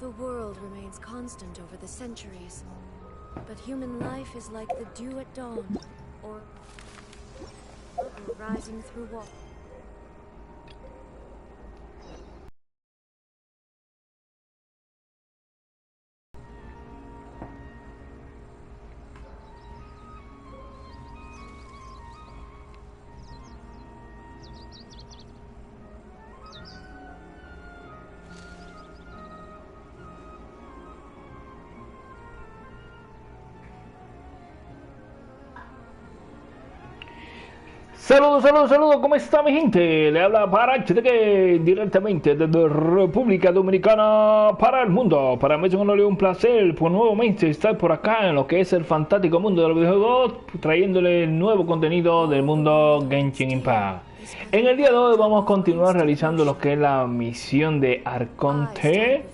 The world remains constant over the centuries, but human life is like the dew at dawn, or rising through water. Saludos, saludos, saludos, ¿cómo está mi gente? Le habla Parte directamente desde República Dominicana para el mundo. Para mí es un placer por nuevamente estar por acá en lo que es el fantástico mundo de los videojuegos, trayéndole nuevo contenido del mundo Genshin Impact. En el día de hoy vamos a continuar realizando lo que es la misión de Arconte,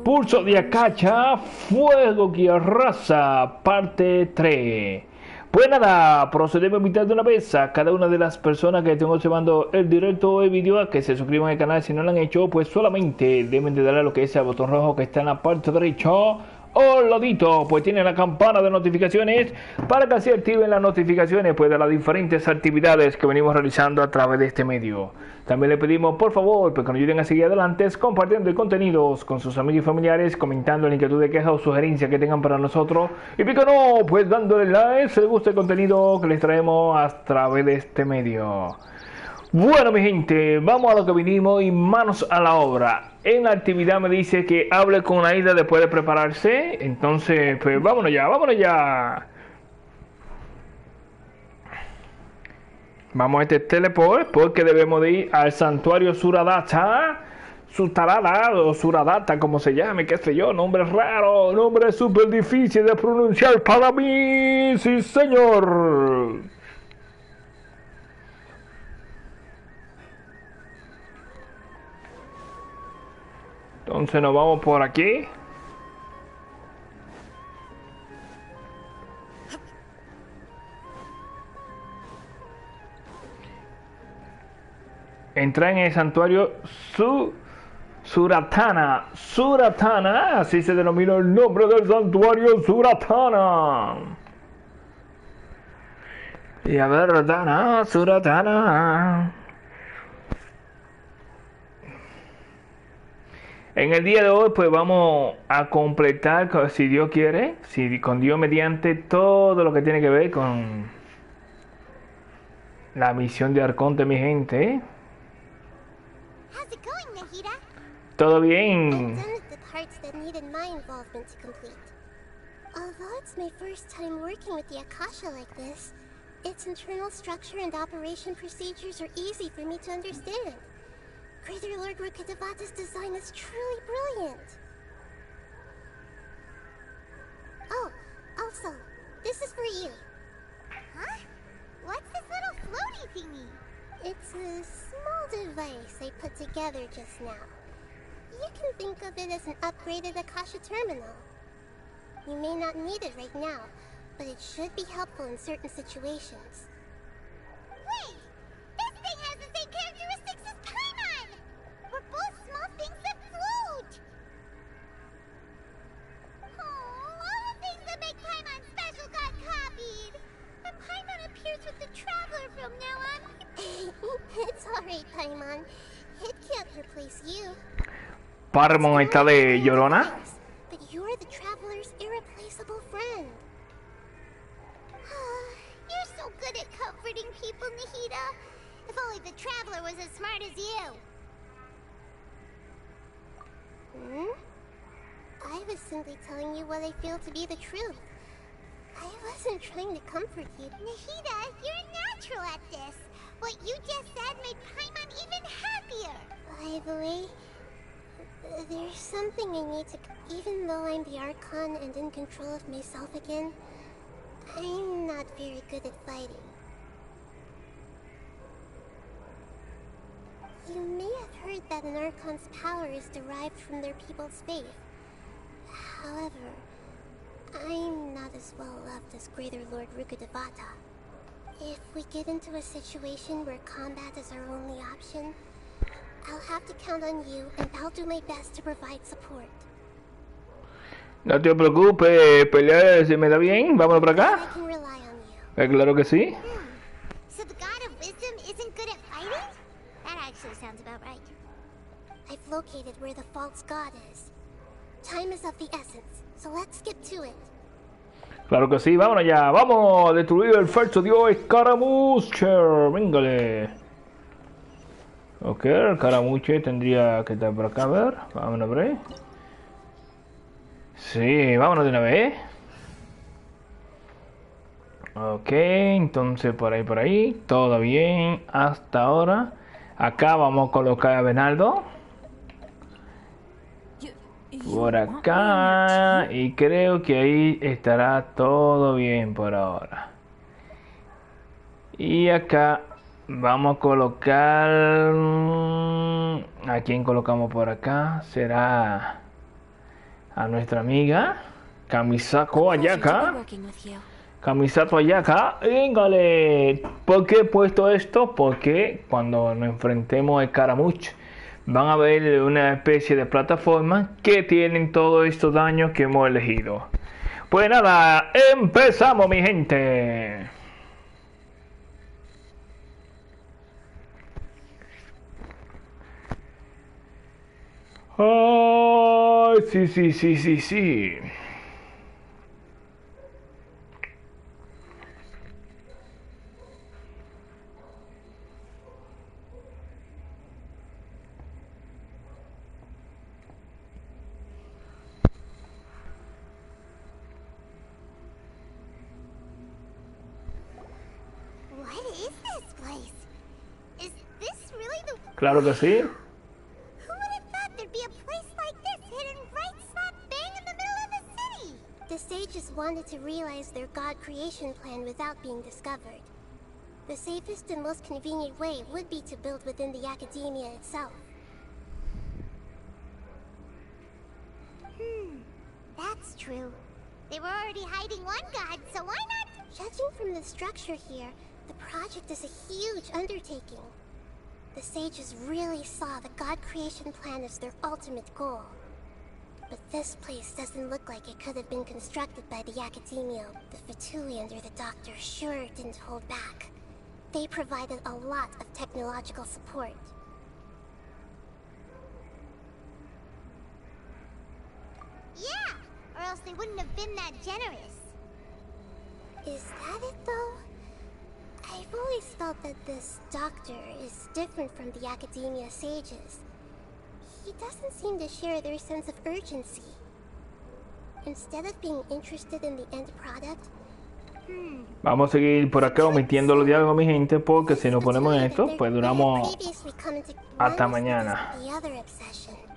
Pulso de Akasha, Fuego y Arrasa, parte 3. Pues nada, procedemos a invitar de una vez a cada una de las personas que estén observando el directo o el vídeo a que se suscriban al canal. Si no lo han hecho, pues solamente deben de darle a lo que es el botón rojo que está en la parte derecha o al ladito, pues tiene la campana de notificaciones para que así activen las notificaciones pues de las diferentes actividades que venimos realizando a través de este medio. También le pedimos por favor pues que nos ayuden a seguir adelante compartiendo el contenido con sus amigos y familiares, comentando la inquietud de quejas o sugerencias que tengan para nosotros y pico no, pues dándole like si les gusta el contenido que les traemos a través de este medio. Bueno mi gente, vamos a lo que vinimos y manos a la obra. En la actividad me dice que hable con Aida después de prepararse. Entonces, pues vámonos ya, vámonos ya. Vamos a este teleport porque debemos de ir al santuario Suradata. Sutarada o Suradata, como se llame, qué sé yo, nombre raro, nombre súper difícil de pronunciar para mí, sí señor. Entonces nos vamos por aquí. Entra en el santuario Suratana. Suratana, así se denomina el nombre del santuario Suratana. Y a ver, Suratana. En el día de hoy pues vamos a completar, si Dios quiere, si con Dios mediante, todo lo que tiene que ver con la misión de Arconte, mi gente. ¿Todo bien? Although it's my first time working with the Akasha like this, its internal structure and operation procedures are easy for me to understand. Greater Lord Rukkhadevata's design is truly brilliant. Oh, also, this is for you. Huh? What's this little floaty thingy? It's a small device I put together just now. You can think of it as an upgraded Akasha terminal. You may not need it right now, but it should be helpful in certain situations. Wait! This thing has the same characteristics as Paimon! We're both small things that float! Oh, all the things that make Paimon special got copied! And Paimon appears with the Traveler from now on. It's alright, Paimon. It can't replace you. Paimon está de llorona. But you're the Traveler's irreplaceable friend. You're so good at comforting people, Nahida. If only the Traveler was as smart as you. I was simply telling you what I feel to be the truth. I wasn't trying to comfort you. Nahida, you're natural at this. What you just said made Paimon even happier. By the way, there's something I need to... Even though I'm the Archon and in control of myself again, I'm not very good at fighting. You may have heard that an Archon's power is derived from their people's faith. However, I'm not as well loved as Greater Lord Rukkhadevata. If we get into a situation where combat is our only option, I'll have to count on you, and I'll do my best to provide support. No te preocupes, pelear se me da bien. Vámonos por I acá. can rely on you. Claro que sí. So the god of wisdom isn't good at fighting? That actually sounds about right. I've located where the false god is. Time is of the essence, so let's get to it. Claro que sí, vámonos ya. Vamos a destruir el falso dios escaramuche. Véngale. Ok, el escaramuche tendría que estar por acá, a ver. Vámonos a ver. Sí, vámonos de una vez. Ok, entonces por ahí, todo bien hasta ahora. Acá vamos a colocar a Bernardo. Por acá, y creo que ahí estará todo bien por ahora. Y acá vamos a colocar... ¿A quién colocamos por acá? Será a nuestra amiga Kamisato Ayaka. Kamisato Ayaka, véngale. ¿Por qué he puesto esto? Porque cuando nos enfrentemos a Escaramuche van a ver una especie de plataforma que tienen todos estos daños que hemos elegido. Pues nada, empezamos, mi gente. Ay, sí. What is this place? Is this really the... Claro que sí. Who would have thought there'd be a place like this hidden right slap bang in the middle of the city? The sages wanted to realize their god creation plan without being discovered. The safest and most convenient way would be to build within the academia itself. That's true. They were already hiding one god, so why not? Judging from the structure here, the project is a huge undertaking. The sages really saw the god creation plan as their ultimate goal. But this place doesn't look like it could have been constructed by the academia. The Fatulians or the doctor sure didn't hold back. They provided a lot of technological support. Yeah, or else they wouldn't have been that generous. Is that it though? I've always felt that this doctor is different from the academia sages. He doesn't seem to share their sense of urgency. Instead of being interested in the end product, Vamos a seguir por acá omitiendo los diálogos, mi gente, porque si nos ponemos en esto, pues duramos hasta mañana.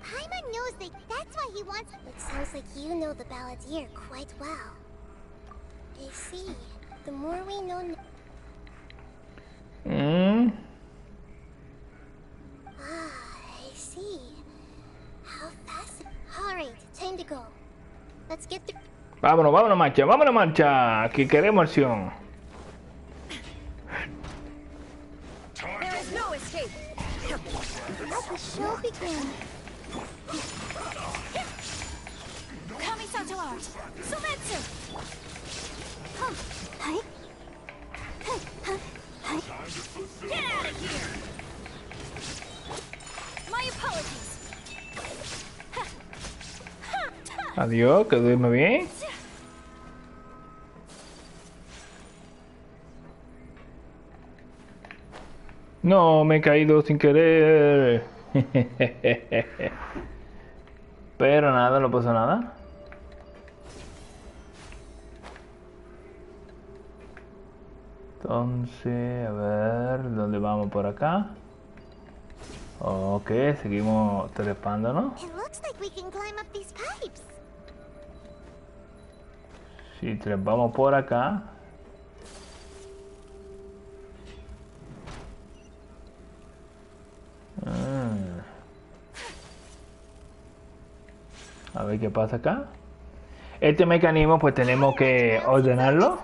Paimon knows that that's why he wants... It sounds like you know the balladeer quite well. I see. The more we know... I see. How fast... Alright, time to go. Let's get the... Vámonos, marcha, aquí queremos acción. There is no escape. Let the show begin. Kamisato art. Sumetsu. Hi. Get out of here. My apologies. Adiós, que duerme bien. No, me he caído sin querer. Pero nada, no pasó nada. Entonces, a ver, ¿dónde vamos por acá? Ok, seguimos trepándonos. It looks like we can climb up these pipes. Si trepamos por acá. A ver qué pasa acá. Este mecanismo pues tenemos que ordenarlo.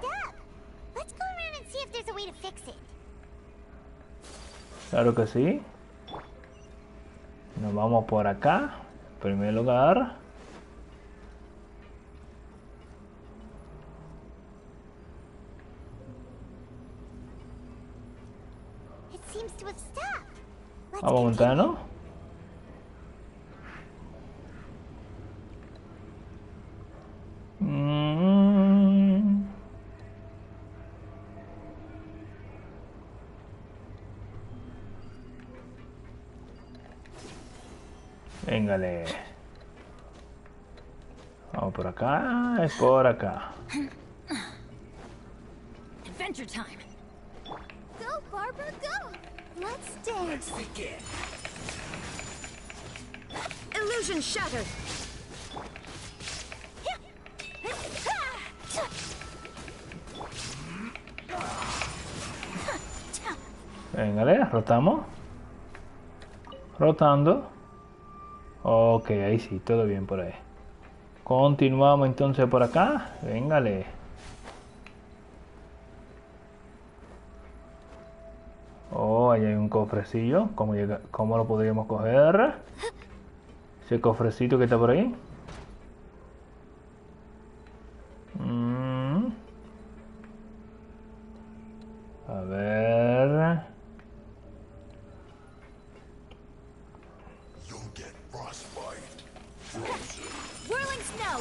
Let's go around and see if there's a way to fix it. Claro que sí. Nos vamos por acá. En primer lugar. It seems to have stopped. Let's Vamos a montar, ¿no? Véngale. Vamos por acá, es por acá. Adventure time. Go, Barbara, go. Let's dance. Illusion shattered. Véngale, rotamos. Rotando. Ok, ahí sí, todo bien por ahí. Continuamos entonces por acá. Véngale. Oh, ahí hay un cofrecillo. ¿Cómo lo podríamos coger? Ese cofrecito que está por ahí. A ver. Whirling snow.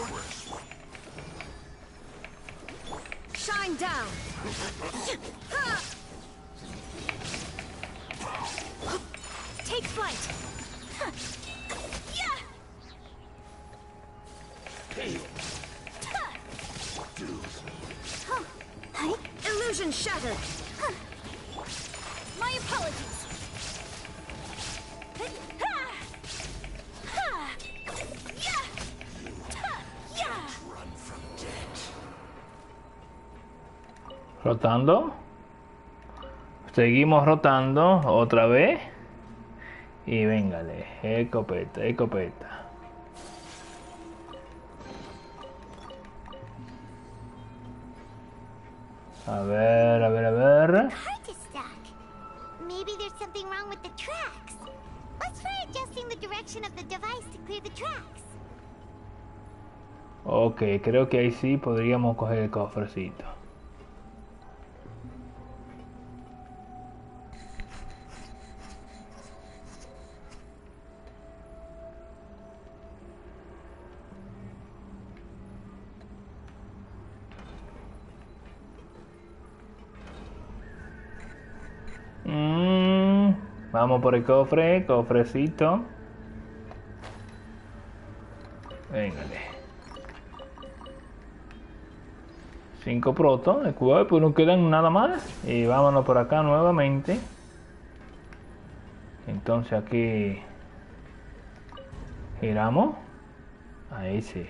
Shine down. Take flight. Illusion shattered. My apologies. Rotando. Seguimos rotando otra vez. Y véngale. Escopeta, escopeta. A ver, a ver, a ver. Heart is stuck. Maybe there's something wrong with the tracks. Let's try adjusting the direction of the device to clear the tracks. Ok, creo que ahí sí podríamos coger el cofrecito. Vamos por el cofre, cofrecito. Véngale. 5 protos, el Cual, pues no quedan nada más. Y vámonos por acá nuevamente. Entonces aquí giramos. Ahí sí.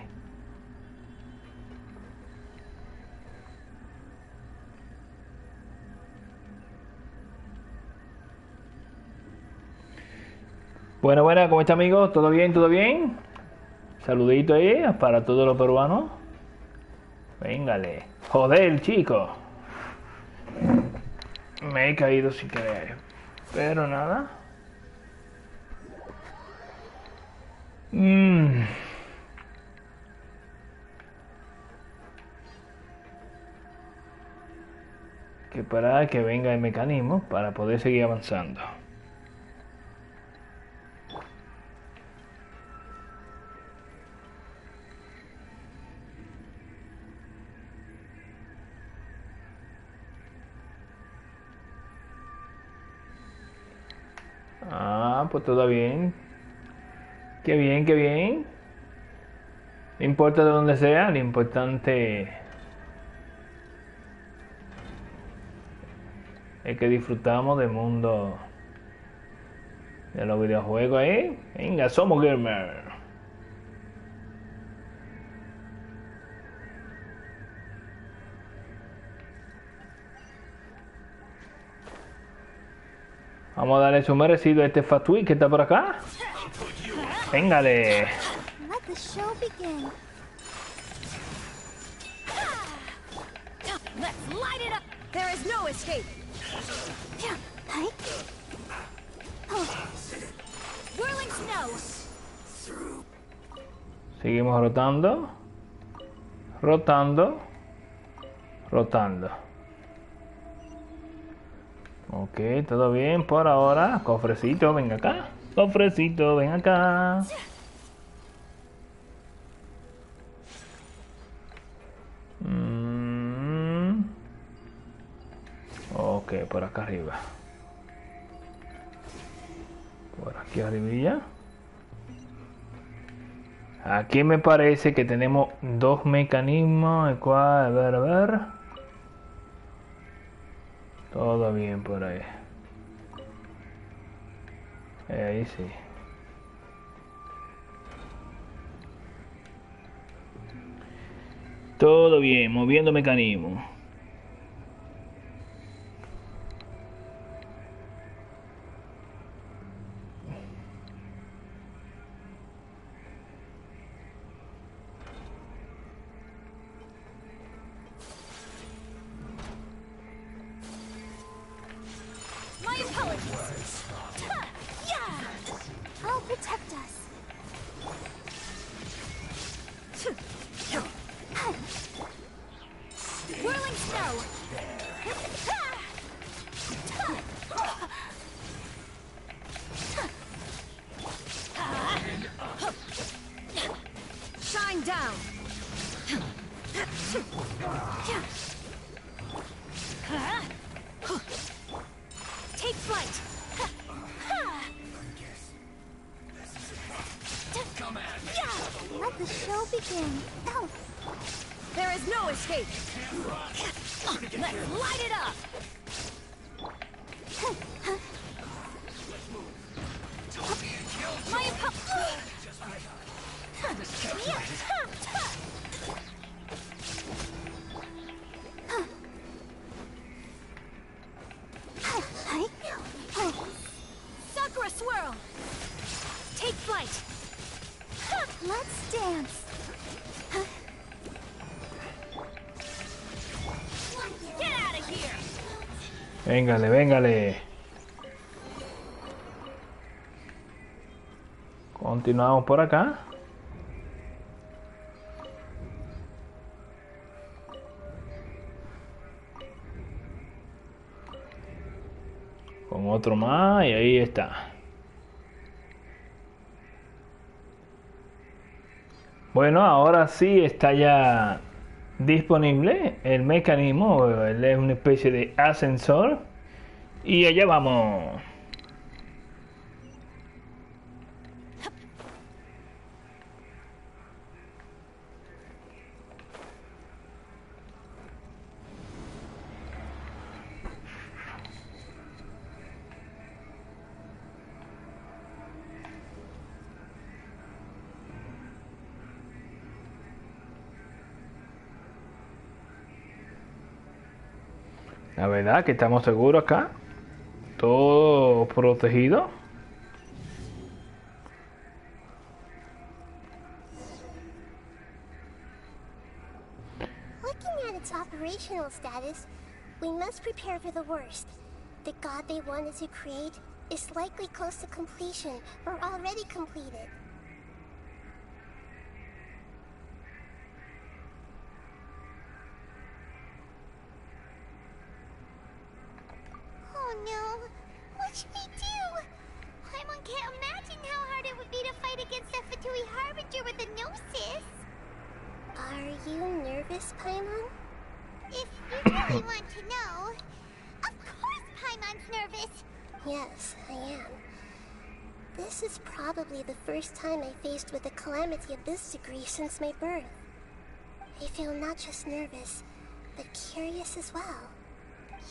Bueno, bueno, ¿cómo está, amigos? ¿Todo bien? ¿Todo bien? Saludito ahí para todos los peruanos. Véngale. Joder, chico. Me he caído sin querer. Pero nada. Que para que venga el mecanismo para poder seguir avanzando. Ah, pues todo bien. Qué bien, qué bien. No importa de dónde sea, lo importante es que disfrutamos del mundo de los videojuegos ahí. Venga, somos gamers. Vamos a darle su merecido a este Fatui que está por acá. Véngale. Let the show begin. Let's light it up. There is no escape. Whirling Seguimos rotando. Rotando. Rotando. Ok, todo bien por ahora. Cofrecito, ven acá. Cofrecito, ven acá. Ok, por acá arriba. Por aquí arribilla. Aquí me parece que tenemos dos mecanismos. El cual, a ver. Todo bien por ahí. Ahí sí. Todo bien, moviendo mecanismos. I'll protect us. Whirling snow! Shine down! Take flight! Let the show begin. Oh, There is no escape! Let's light it up! My Sakura swirl! Take flight! let's dance. Get out of here! Véngale, véngale. Continuamos por acá. Con otro más y ahí está. Bueno, ahora sí está ya disponible el mecanismo. Él es una especie de ascensor. Y allá vamos. La verdad que estamos seguros acá. Todo protegido. Looking at its operational status, we must prepare for the worst. The god they wanted to create is likely close to completion or already completed. Oh no! What should we do? Paimon can't imagine how hard it would be to fight against a Fatui Harbinger with a Gnosis. Are you nervous, Paimon? If you really want to know, of course Paimon's nervous! Yes, I am. This is probably the first time I faced with a calamity of this degree since my birth. I feel not just nervous, but curious as well.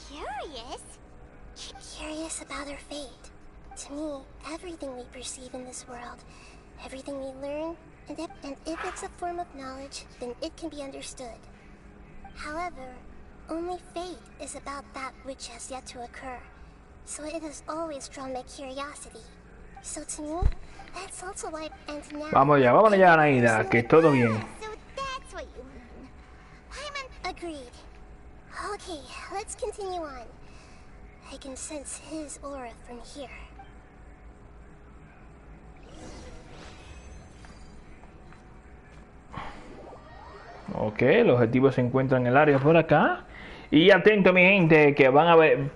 Curious? Curious about our fate. To me, everything we perceive in this world, everything we learn, and if it's a form of knowledge, then it can be understood. However, only fate is about that which has yet to occur, so it has always drawn my curiosity. So to me, that's also why, and now... Vamos ya, Naida, que todo bien. So that's what you mean. Paimon agreed. Okay, let's continue on. I can sense his aura from here. Ok, el objetivo se encuentra en el área por acá. Y atento mi gente, que van a ver,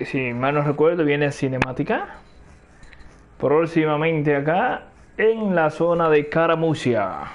si mal no recuerdo, viene cinemática. Próximamente acá, en la zona de Caramucia.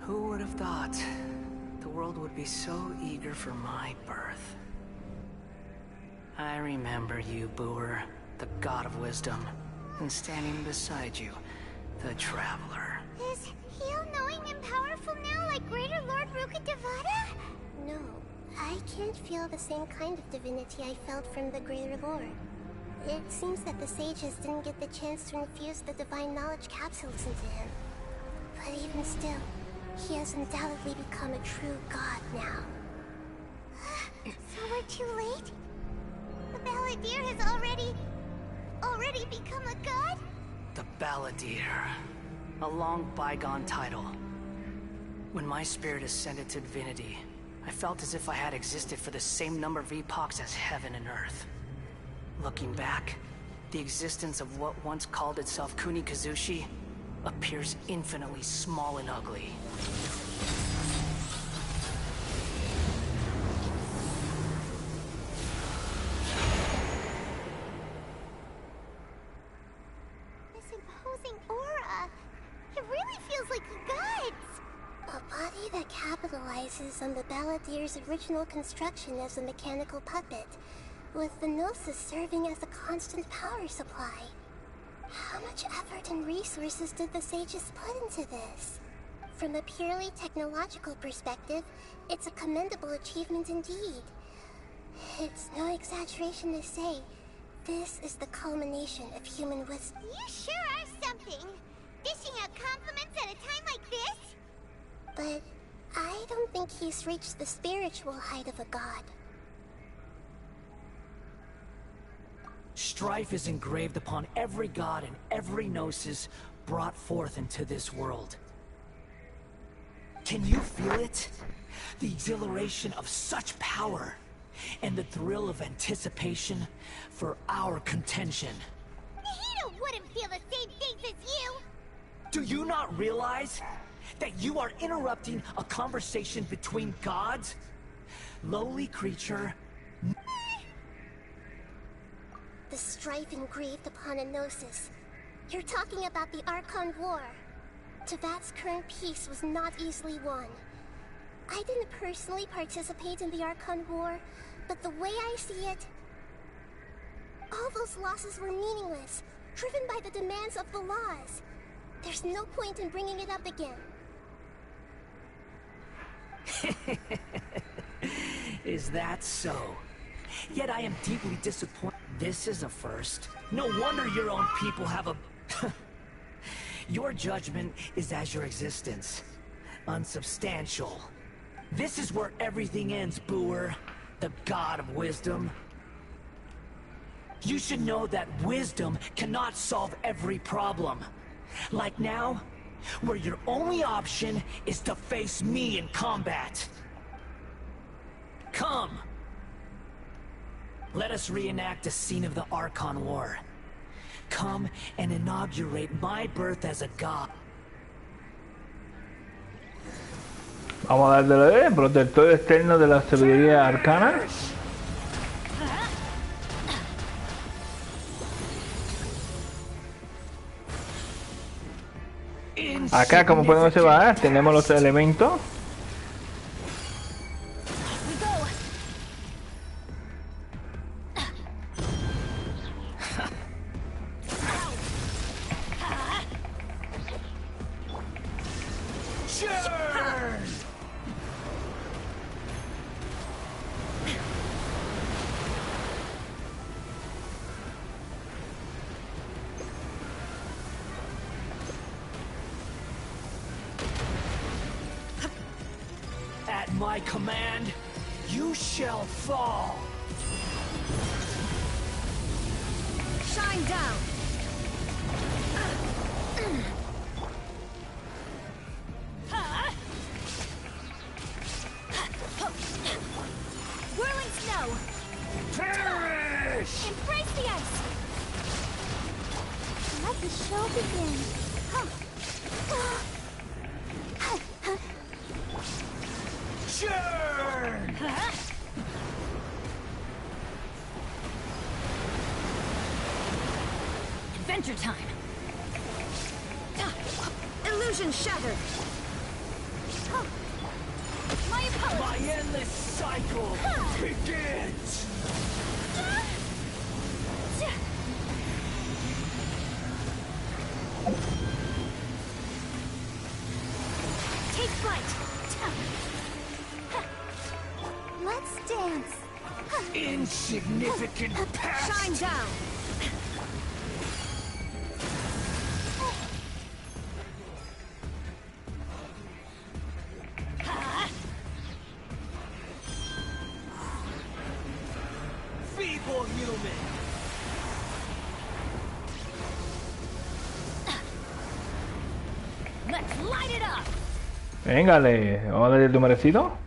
Who would have thought the world would be so eager for my birth? I remember you, Booer, the god of wisdom, and standing beside you, the traveler. Is he all-knowing and powerful now, like Greater Lord Rukkhadevata? No, I can't feel the same kind of divinity I felt from the Greater Lord. It seems that the sages didn't get the chance to infuse the divine knowledge capsules into him. But even still, he has undoubtedly become a true god now. So we're too late? The Balladeer has already become a god? The Balladeer. A long bygone title. When my spirit ascended to divinity, I felt as if I had existed for the same number of epochs as heaven and earth. Looking back, the existence of what once called itself Kunikazushi appears infinitely small and ugly. This imposing aura, it really feels like the gods! A body that capitalizes on the Balladeer's original construction as a mechanical puppet, with the Gnosis serving as a constant power supply. How much effort and resources did the sages put into this? From a purely technological perspective, it's a commendable achievement indeed. It's no exaggeration to say, this is the culmination of human wisdom. You sure are something! Dishing out compliments at a time like this? But I don't think he's reached the spiritual height of a god. Strife is engraved upon every god and every gnosis brought forth into this world. Can you feel it? The exhilaration of such power, and the thrill of anticipation for our contention. He wouldn't feel the same things as you! Do you not realize that you are interrupting a conversation between gods? Lowly creature. The strife engraved upon a gnosis. You're talking about the Archon War. Tevat's current peace was not easily won. I didn't personally participate in the Archon War, but the way I see it, all those losses were meaningless, driven by the demands of the laws. There's no point in bringing it up again. Is that so? Yet I am deeply disappointed. This is a first. No wonder your own people have a... Your judgment is as your existence. Unsubstantial. This is where everything ends, Booer. The god of wisdom. You should know that wisdom cannot solve every problem. Like now, where your only option is to face me in combat. Come! Let us reenact a scene of the Archon War. Come and inaugurate my birth as a god. Vamos a darle protector externo de la sabiduría arcana. Acá, como podemos observar, tenemos los elementos. my command, you shall fall. Shine down. Whirling snow. Perish! Embrace the ice. Let the show begin. Churn! Adventure time. Illusion shattered. My apologies. My endless cycle begins! Take flight. Let's dance. Insignificant past! Shine down. Feeble human! Let's light it up. Véngale, vamos a darle tu merecido.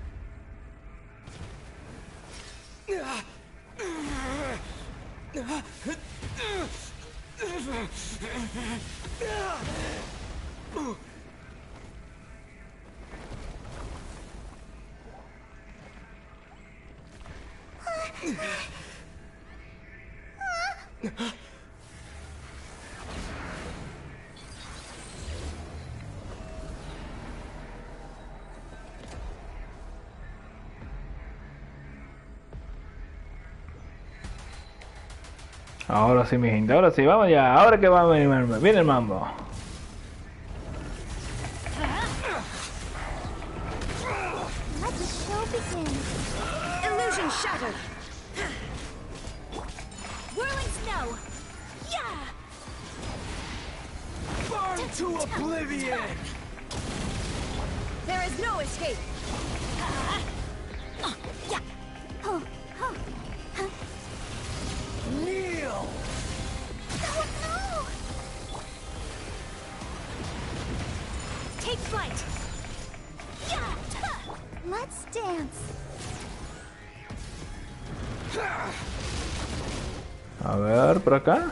Ahora sí, mi gente, ahora sí, vamos ya, ahora que va a venir, viene el mambo. Let the show begin. Illusion shattered. Whirling snow. Yeah. Burn to oblivion! There is no escape. Yeah. Kneel! Oh no! Take flight. Yeah. Let's dance. A ver, por acá.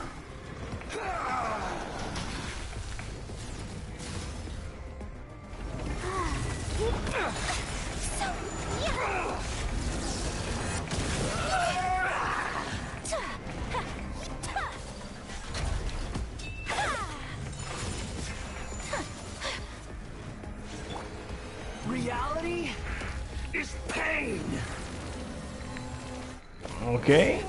Reality is pain! Ok.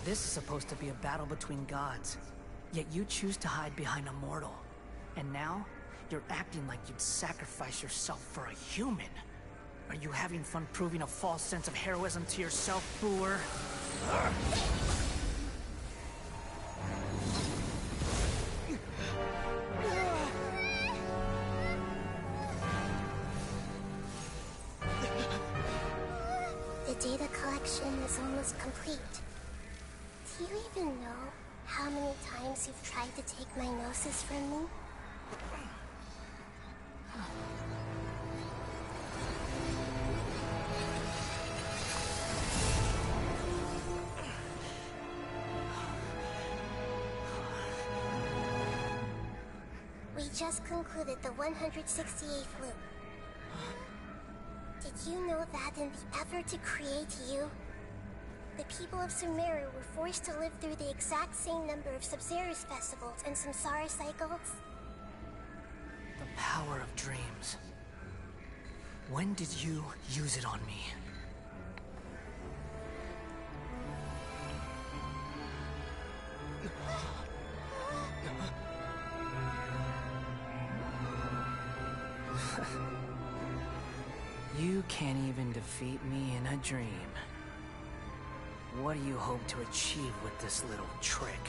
This is supposed to be a battle between gods, yet you choose to hide behind a mortal. And now, you're acting like you'd sacrifice yourself for a human. Are you having fun proving a false sense of heroism to yourself, Booer? The data collection is almost complete. Do you even know how many times you've tried to take my gnosis from me? just concluded the 168th loop. Did you know that in the effort to create you, the people of Sumeru were forced to live through the exact same number of Sub-Zerus festivals and Samsara cycles? The power of dreams. When did you use it on me? You can't even defeat me in a dream. What do you hope to achieve with this little trick?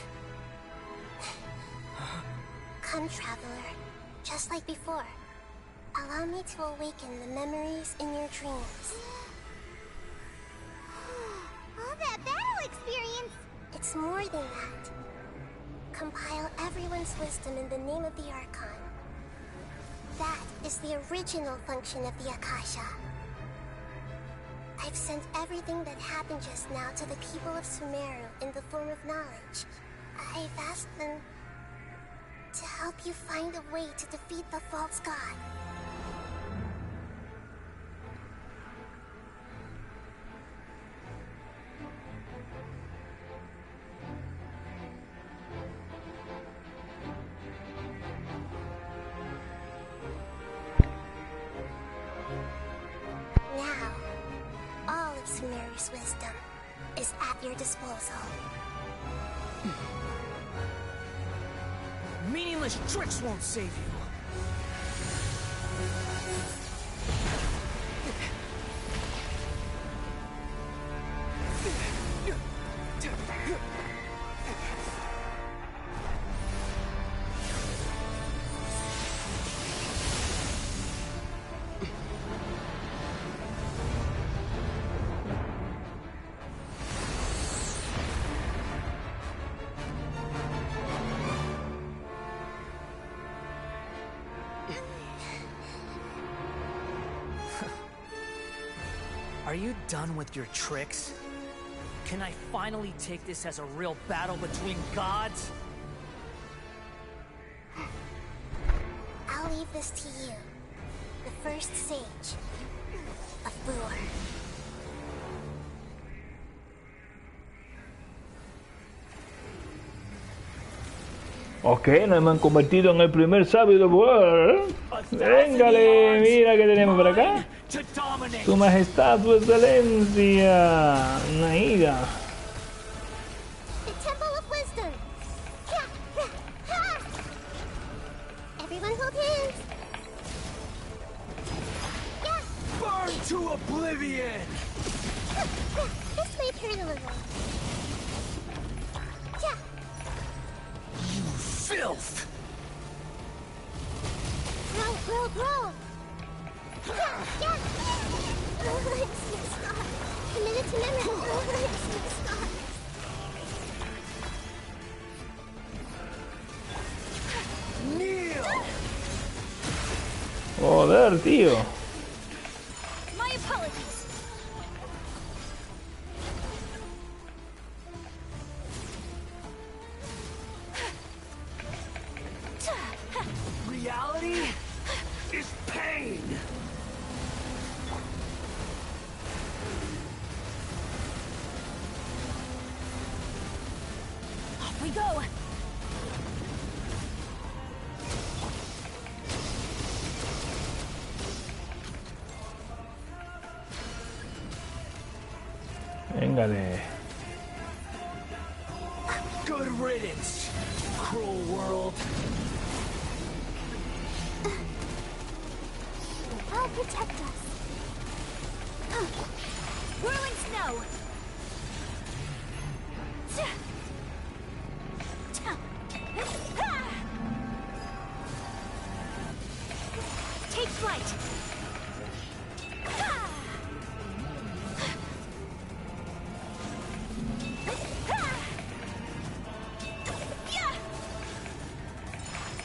Come, traveler. Just like before. Allow me to awaken the memories in your dreams. All that battle experience! It's more than that. Compile everyone's wisdom in the name of the Archon. That is the original function of the Akasha. I've sent everything that happened just now to the people of Sumeru in the form of knowledge. I've asked them to help you find a way to defeat the false god. Now, all of Sumeru's wisdom is at your disposal. Meaningless tricks won't save you. Are you done with your tricks? Can I finally take this as a real battle between gods? I'll leave this to you. The first sage of Buen. Ok, nos hemos convertido en el primer sabio de Buen. Véngale, mira que tenemos por acá. Su majestad, su excelencia. Naida. The Temple of Wisdom. Everyone hold hands. Burn to oblivion! This may hurt a little. You filth! Grow. Committed to memory. Kneel! Joder, tío. My apologies. Reality is pain! Off we go. Véngale. Good riddance, cruel world. I'll protect us. Whirling snow. Take flight.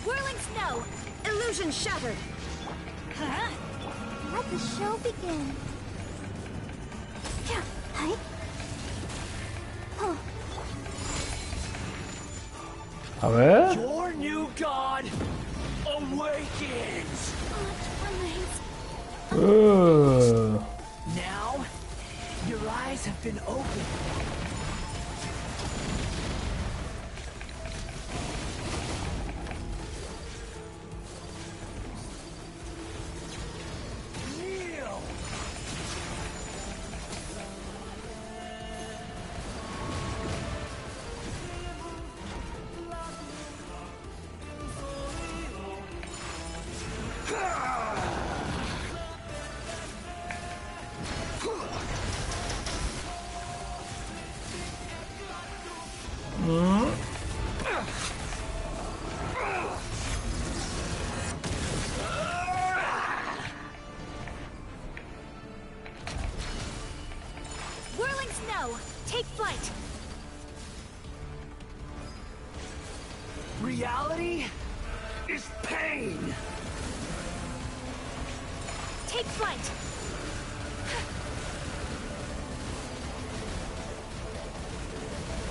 Whirling snow. Illusion shattered. Let the show begin. Hi. A ver. Your new god awakens. Now, your eyes have been opened. Take flight. Reality is pain. Take flight.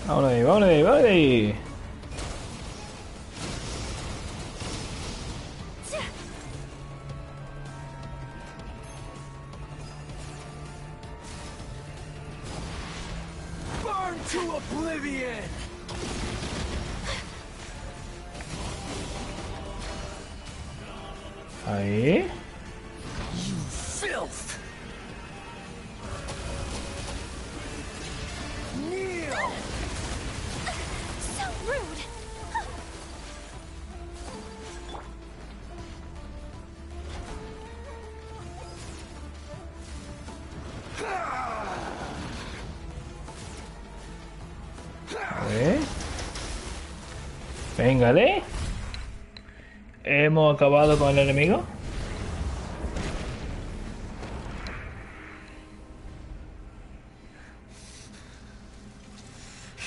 Vámonos ahí, vámonos ahí, vámonos ahí. Burn to oblivion. Ahí. You filth. Kneel. So rude. Véngale. Hemos acabado con el enemigo.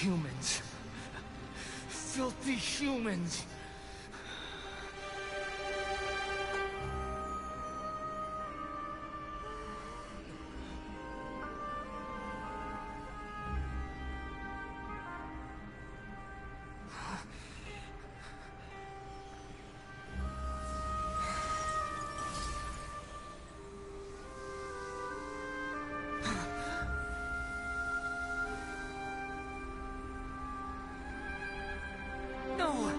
Humans. Filthy humans. No!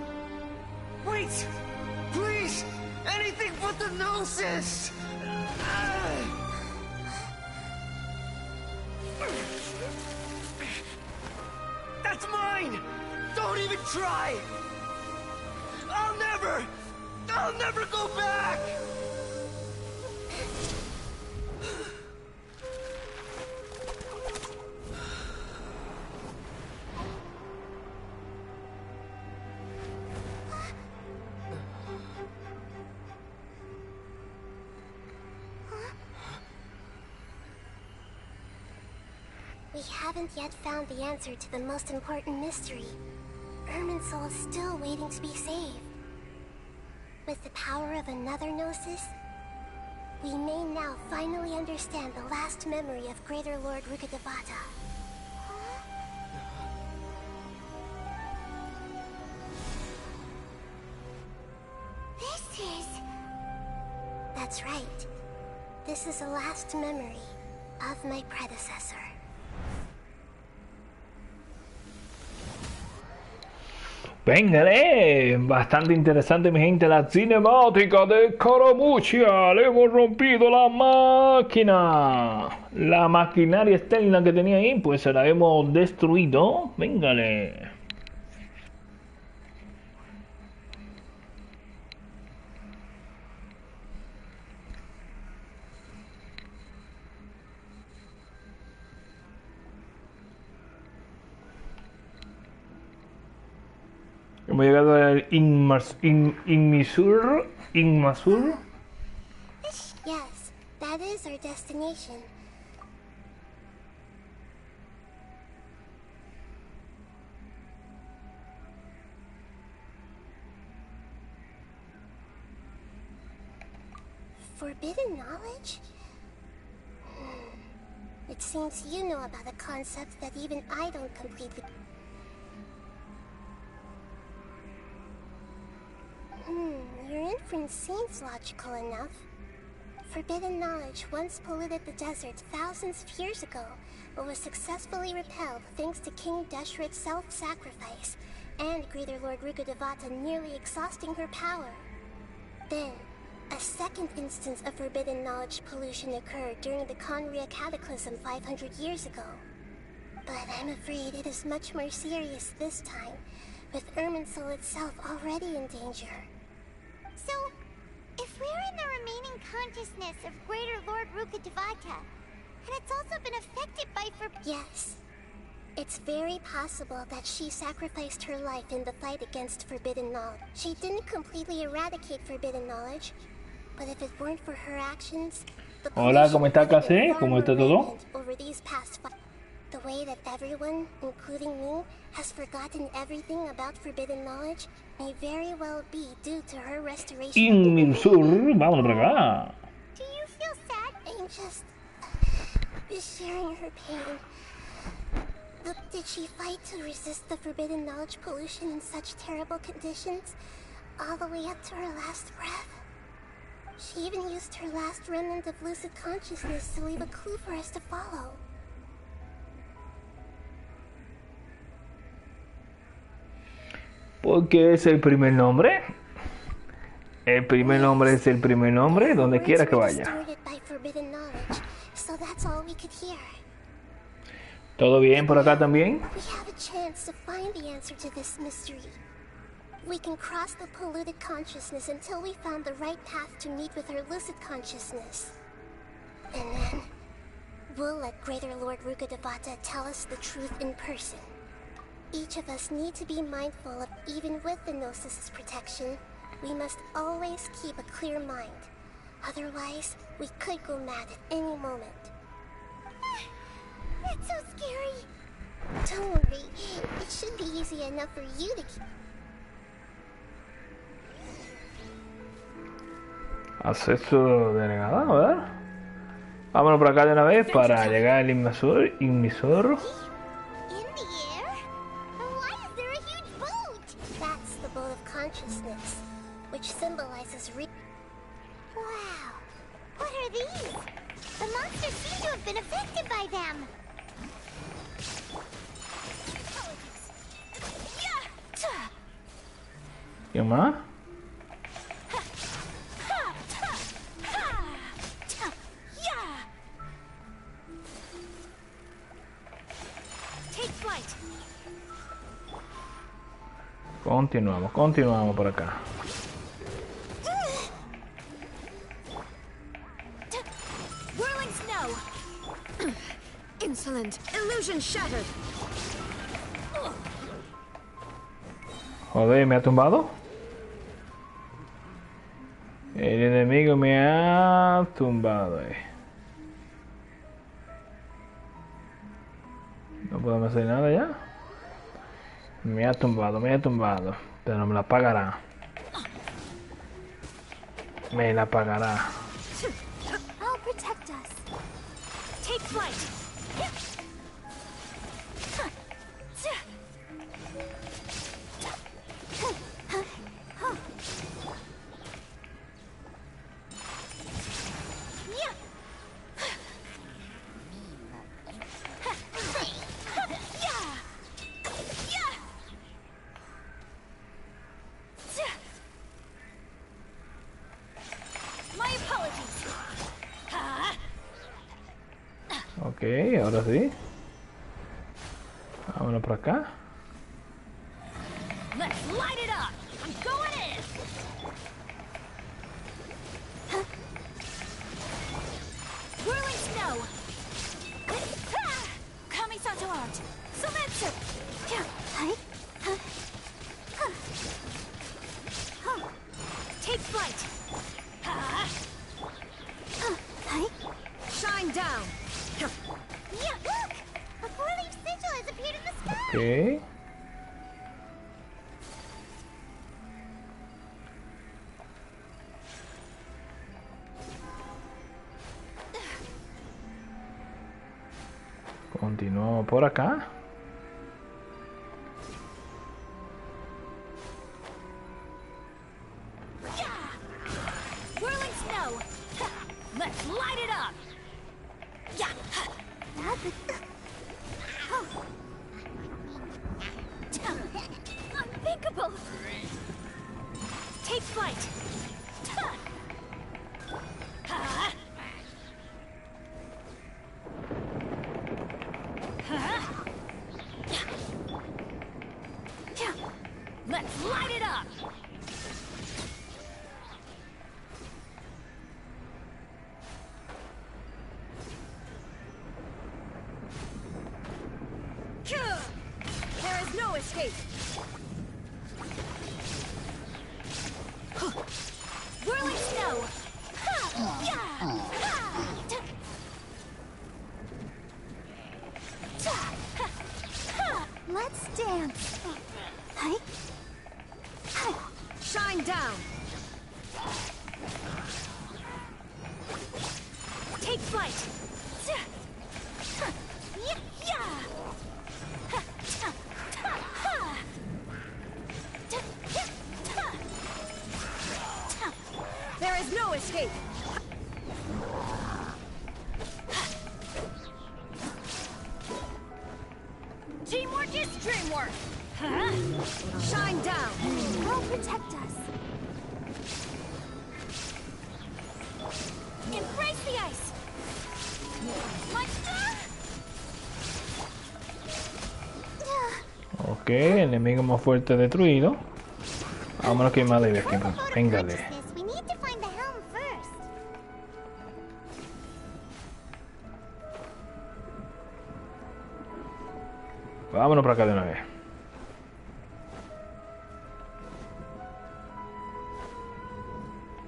Wait! Please! Anything but the gnosis! That's mine! Don't even try! I'll never go back! We haven't yet found the answer to the most important mystery. Irminsul is still waiting to be saved. With the power of another gnosis, we may now finally understand the last memory of Greater Lord Rukkhadevata. This is... That's right. This is the last memory of my predecessor. Véngale, bastante interesante mi gente, la cinemática de Caramuchia. Le hemos rompido la máquina. La maquinaria externa que tenía ahí, pues se la hemos destruido. Véngale. Hemos llegado al Inmisur. Yes, that is our destination. Forbidden knowledge? It seems you know about a concept that even I don't completely... your inference seems logical enough. Forbidden knowledge once polluted the desert thousands of years ago, but was successfully repelled thanks to King Deshret's self-sacrifice, and Greater Lord Rukkhadevata nearly exhausting her power. Then, a second instance of forbidden knowledge pollution occurred during the Conria Cataclysm 500 years ago. But I'm afraid it is much more serious this time, with Irminsul itself already in danger. So, if we're in the remaining consciousness of Greater Lord Rukkhadevata, and it's also been affected by Yes. It's very possible that she sacrificed her life in the fight against forbidden knowledge. She didn't completely eradicate forbidden knowledge, but if it weren't for her actions, the Hola, ¿cómo está, pollution would have been Case? far ¿Cómo more está todo? rampant over these past the way that everyone, including me, has forgotten everything about forbidden knowledge may very well be due to her restoration. Inmirsur, vámonos para acá. Do you feel sad? I'm just sharing her pain. Did she fight to resist the forbidden knowledge pollution in such terrible conditions, all the way up to her last breath? She even used her last remnant of lucid consciousness to leave a clue for us to follow. ¿Por qué es el primer nombre? El primer nombre es el primer nombre, donde quiera que vaya. So that's all we could hear. ¿Todo bien por acá también? We have a chance to find the answer to this mystery. We can cross the polluted consciousness until we found the right path to meet with our lucid consciousness. And then, we'll let Greater Lord Rukkhadevata tell us the truth in person. Each of us need to be mindful of, even with the Gnosis' protection, we must always keep a clear mind. Otherwise, we could go mad at any moment. That's so scary. Don't worry, it should be easy enough for you to keep. Acceso denegado, ¿verdad? Vámonos por acá de una vez para llegar al inmisor. In the air? Why is there a huge boat? That's the boat of consciousness, which symbolizes Wow. What are these? The monsters seem to have been affected by them. ¿Qué más? Continuamos por acá. Whirling snow. Insolent. Illusion shattered. Joder, ¿me ha tumbado? El enemigo me ha tumbado. No podemos hacer nada ya. Me ha tumbado. Pero me la pagará. Me la pagará. I'll protect us. Take flight. Ok, ahora sí. Vámonos por acá. Let's light it up. I'm going in. Whirling snow. Kami-sato art. Sometsu. Take flight. Shine down. Yeah, look! A four-leaf sigil has appeared in the sky! Ok. Continuamos por acá. it up! Yeah. Unthinkable! Take flight! Let's light it up! There is no escape! Whirling snow! Let's dance! Shine down! Take flight! There is no escape! Teamwork is dreamwork! Shine down! I'll protect us! Embrace the ice! Ok, enemigo más fuerte destruido. Vámonos que más de aquí. Véngale. Vámonos para acá de una vez.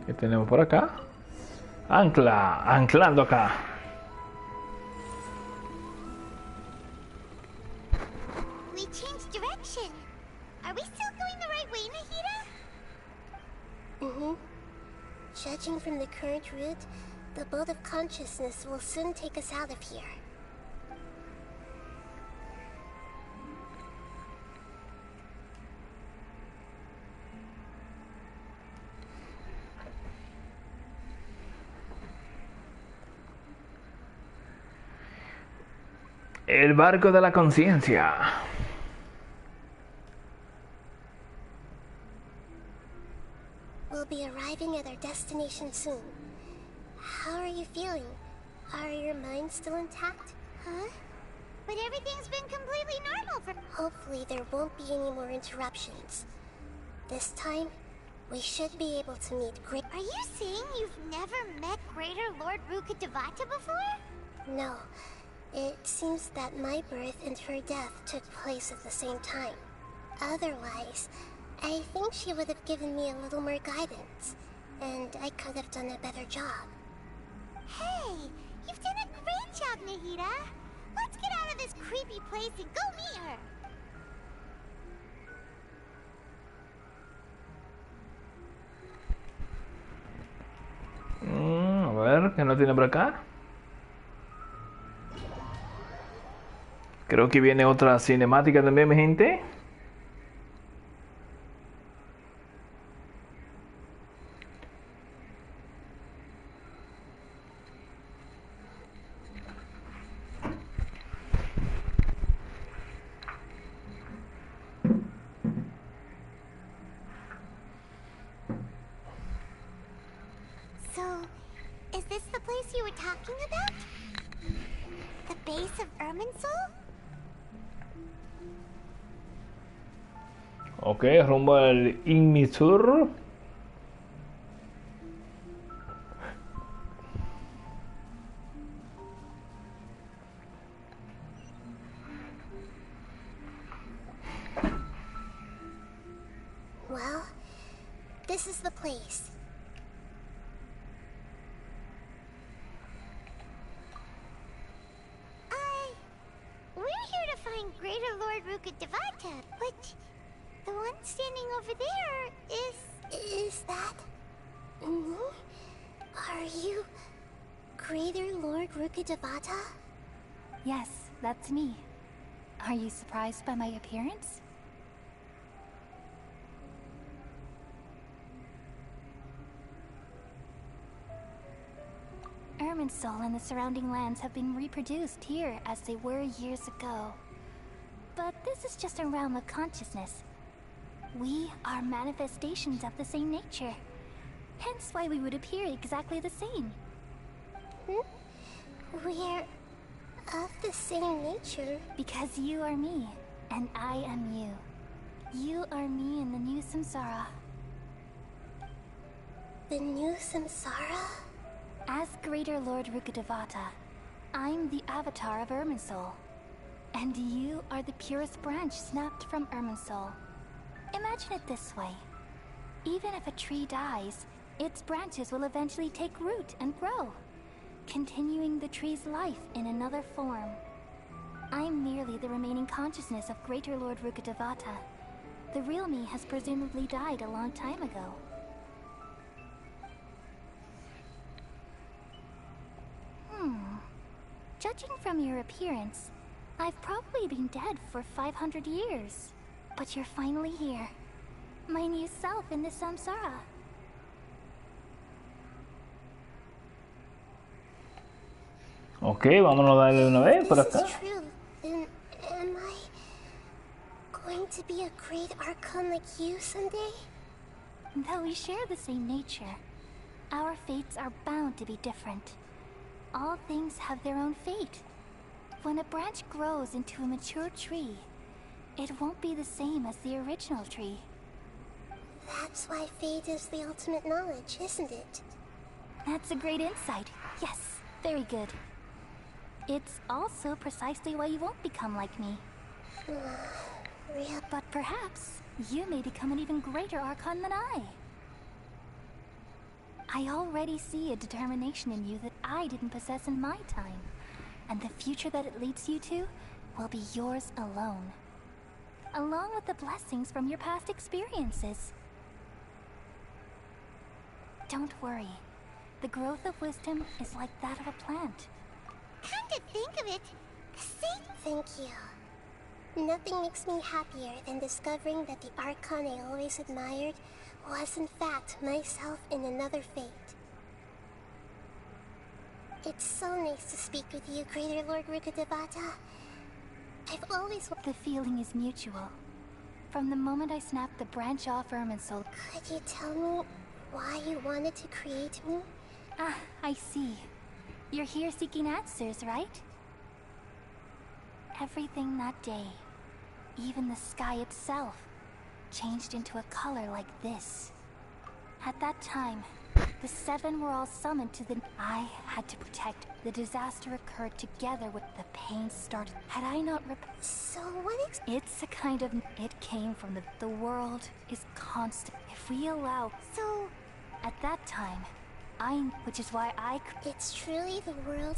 ¿Qué tenemos por acá? Ancla, anclando acá. We changed direction. Are we still going the right way, Nahida? Judging from the current route, the boat of consciousness will soon take us out of here. El barco de la conciencia. We'll be arriving at our destination soon. How are you feeling? Are your minds still intact? Huh? But everything's been completely normal for... Hopefully there won't be any more interruptions. This time, we should be able to meet great... Are you saying you've never met Greater Lord Ruka Devata before? No. It seems that my birth and her death took place at the same time. Otherwise, I think she would have given me a little more guidance, and I could have done a better job. Hey, you've done a great job, Nahida. Let's get out of this creepy place and go meet her. A ver, ¿qué no tiene por acá? Creo que viene otra cinemática también, mi gente. So, is this the place you were talking about? The base of Irminsul? Ok, rumbo al Inmisur. Well, this is the place. We're here to find Greater Lord Ruka Devata, but the one standing over there Is that... me? Are you... Greater Lord Ruka Devata? Yes, that's me. Are you surprised by my appearance? Irminsul and the surrounding lands have been reproduced here as they were years ago. But this is just a realm of consciousness. We are manifestations of the same nature. Hence why we would appear exactly the same. We're of the same nature. Because you are me, and I am you. You are me in the new samsara. The new samsara? As Greater Lord Rukkhadevata, I'm the avatar of Irminsul. And you are the purest branch snapped from Irminsul. Imagine it this way. Even if a tree dies, its branches will eventually take root and grow, continuing the tree's life in another form. I'm merely the remaining consciousness of Greater Lord Rukkhadevata. The real me has presumably died a long time ago. Judging from your appearance, I've probably been dead for 500 years. But you're finally here. My new self in the samsara. Ok, vámonos a darle una vez por This acá. is true. Then am I going to be a great archon like you someday? Though we share the same nature, our fates are bound to be different. All things have their own fate. When a branch grows into a mature tree, it won't be the same as the original tree. That's why fate is the ultimate knowledge, isn't it? That's a great insight. Yes, very good. It's also precisely why you won't become like me. Real. But perhaps you may become an even greater archon than I. I already see a determination in you that I didn't possess in my time. And the future that it leads you to will be yours alone. Along with the blessings from your past experiences. Don't worry. The growth of wisdom is like that of a plant. Come to think of it, the same. Thank you. Nothing makes me happier than discovering that the archon I always admired was in fact myself in another fate. It's so nice to speak with you, Greater Lord Rukkhadevata. I've always... The feeling is mutual. From the moment I snapped the branch off Irminsul... Could you tell me why you wanted to create me? Ah, I see. You're here seeking answers, right? Everything that day, even the sky itself, changed into a color like this. At that time, the seven were all summoned to the... I had to protect. The disaster occurred together with the pain started. Had I not So what It's a kind of... It came from the world is constant. If we allow... So, At that time, which is why I... It's truly the world.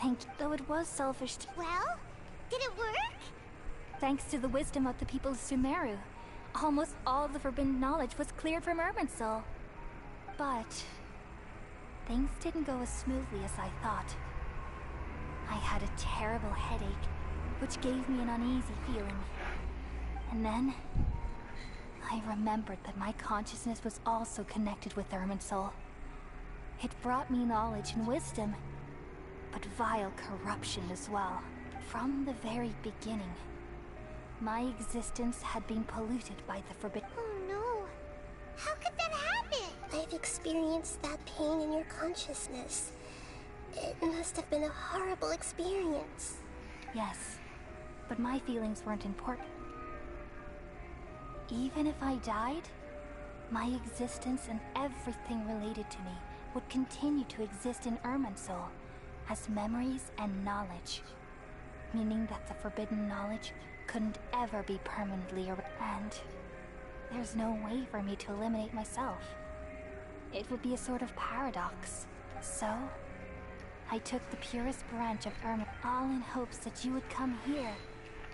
Thank you. Though it was selfish well, did it work? thanks to the wisdom of the people of Sumeru, almost all the forbidden knowledge was cleared from Irminsul. But things didn't go as smoothly as I thought. I had a terrible headache, which gave me an uneasy feeling. And then I remembered that my consciousness was also connected with Irminsul. It brought me knowledge and wisdom, but vile corruption as well. From the very beginning, my existence had been polluted by the forbidden. Oh no. How could that happen? I've experienced that pain in your consciousness. It must have been a horrible experience. Yes, but my feelings weren't important. Even if I died, my existence and everything related to me would continue to exist in Irminsul as memories and knowledge, meaning that the forbidden knowledge couldn't ever be permanently and there's no way for me to eliminate myself. It would be a sort of paradox. So, I took the purest branch of Irminsul, all in hopes that you would come here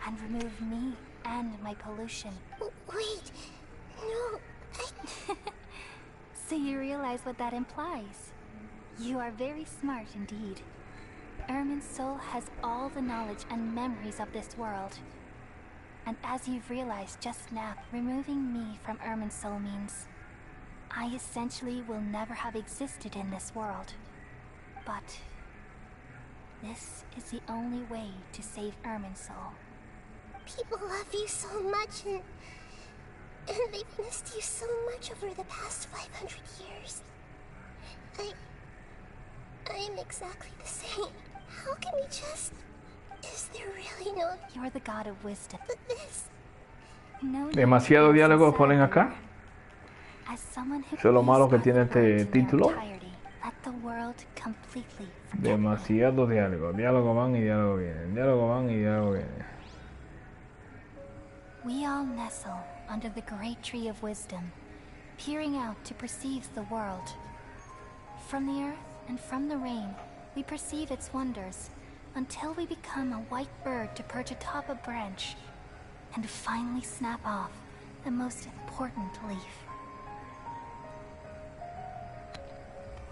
and remove me and my pollution. Wait, no, So you realize what that implies? You are very smart indeed. Irminsul has all the knowledge and memories of this world. And as you've realized just now, removing me from Irminsul means I essentially will never have existed in this world. But this is the only way to save Irminsul. People love you so much, and they've missed you so much over the past 500 years. I'm exactly the same. How can we just... Is there really no... You're the god of wisdom. But this... No need Demasiado to feel diálogo so ponen sad. acá. As someone who Eso es lo malo que pleased tiene other este birds in their título. entirety, let the world completely forget me. Demasiado diálogo. Diálogo van y diálogo vienen. Diálogo van y diálogo vienen. We all nestle under the great tree of wisdom, peering out to perceive the world. From the earth and from the rain, we perceive its wonders, until we become a white bird to perch atop a branch, and finally snap off the most important leaf.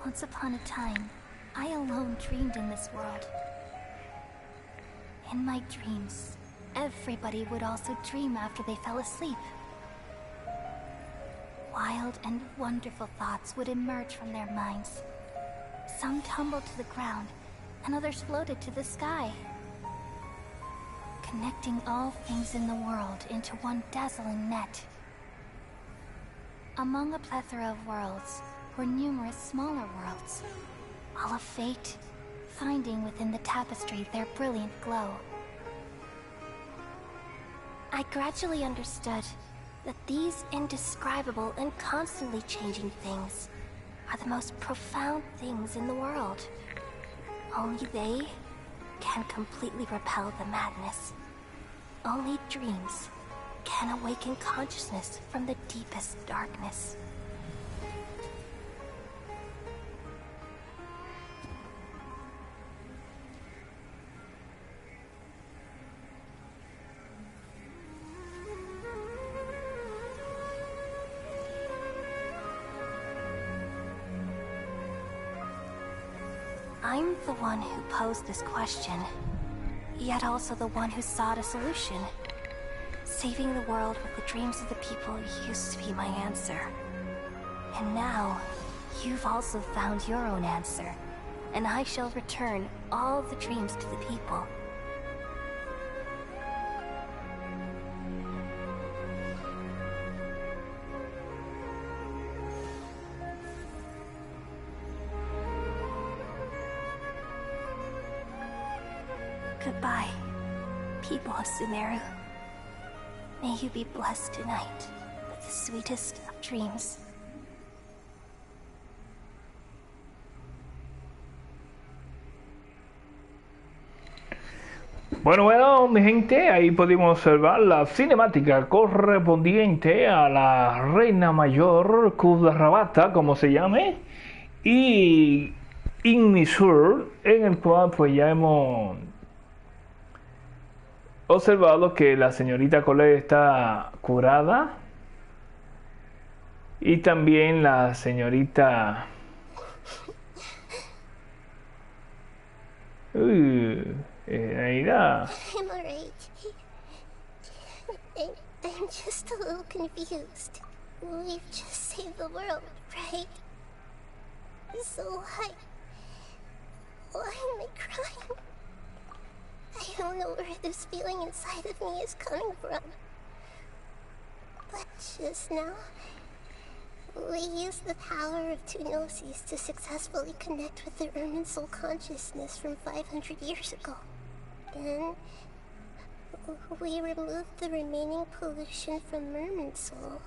Once upon a time, I alone dreamed in this world. In my dreams, everybody would also dream after they fell asleep. Wild and wonderful thoughts would emerge from their minds. Some tumbled to the ground, and others floated to the sky, connecting all things in the world into one dazzling net. Among a plethora of worlds were numerous smaller worlds, all of fate, finding within the tapestry their brilliant glow. I gradually understood that these indescribable and constantly changing things are the most profound things in the world. Only they can completely repel the madness. Only dreams can awaken consciousness from the deepest darkness. I'm the one who posed this question, yet also the one who sought a solution. Saving the world with the dreams of the people used to be my answer. And now, you've also found your own answer, and I shall return all the dreams to the people. Goodbye, people of Sumeru. May you be blessed tonight with the sweetest of dreams. Bueno, mi gente, ahí pudimos observar la cinemática correspondiente a la Reina Mayor Kudrabata, como se llame, y Inmisur, en el cual pues ya hemos observado que la señorita Cole está curada y también la señorita Aida. I'm alright. I'm just a little confused. We've just saved the world, right? So why am I crying? I don't know where this feeling inside of me is coming from. But just now, we used the power of two gnosis to successfully connect with the Irminsul consciousness from 500 years ago. Then, we removed the remaining pollution from Irminsul.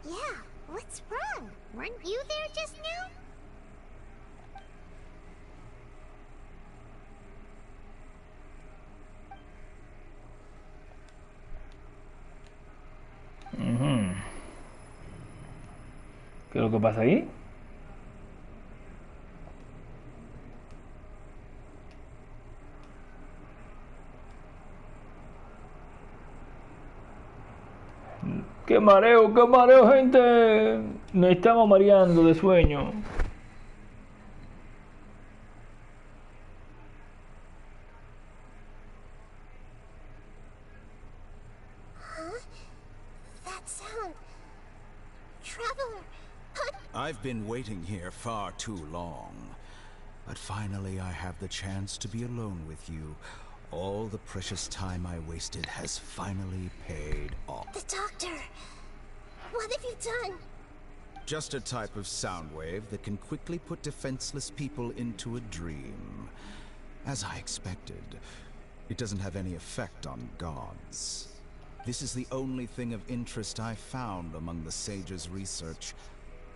Yeah, what's wrong? Weren't you there just now? ¿Qué es lo que pasa ahí? ¡Qué mareo, gente! Nos estamos mareando de sueño. Huh? That sound. traveler. I've been waiting here far too long. But finally I have the chance to be alone with you. All the precious time I wasted has finally paid off. The doctor. What have you done? Just a type of sound wave that can quickly put defenseless people into a dream. As I expected, it doesn't have any effect on gods. This is the only thing of interest I found among the sage's research.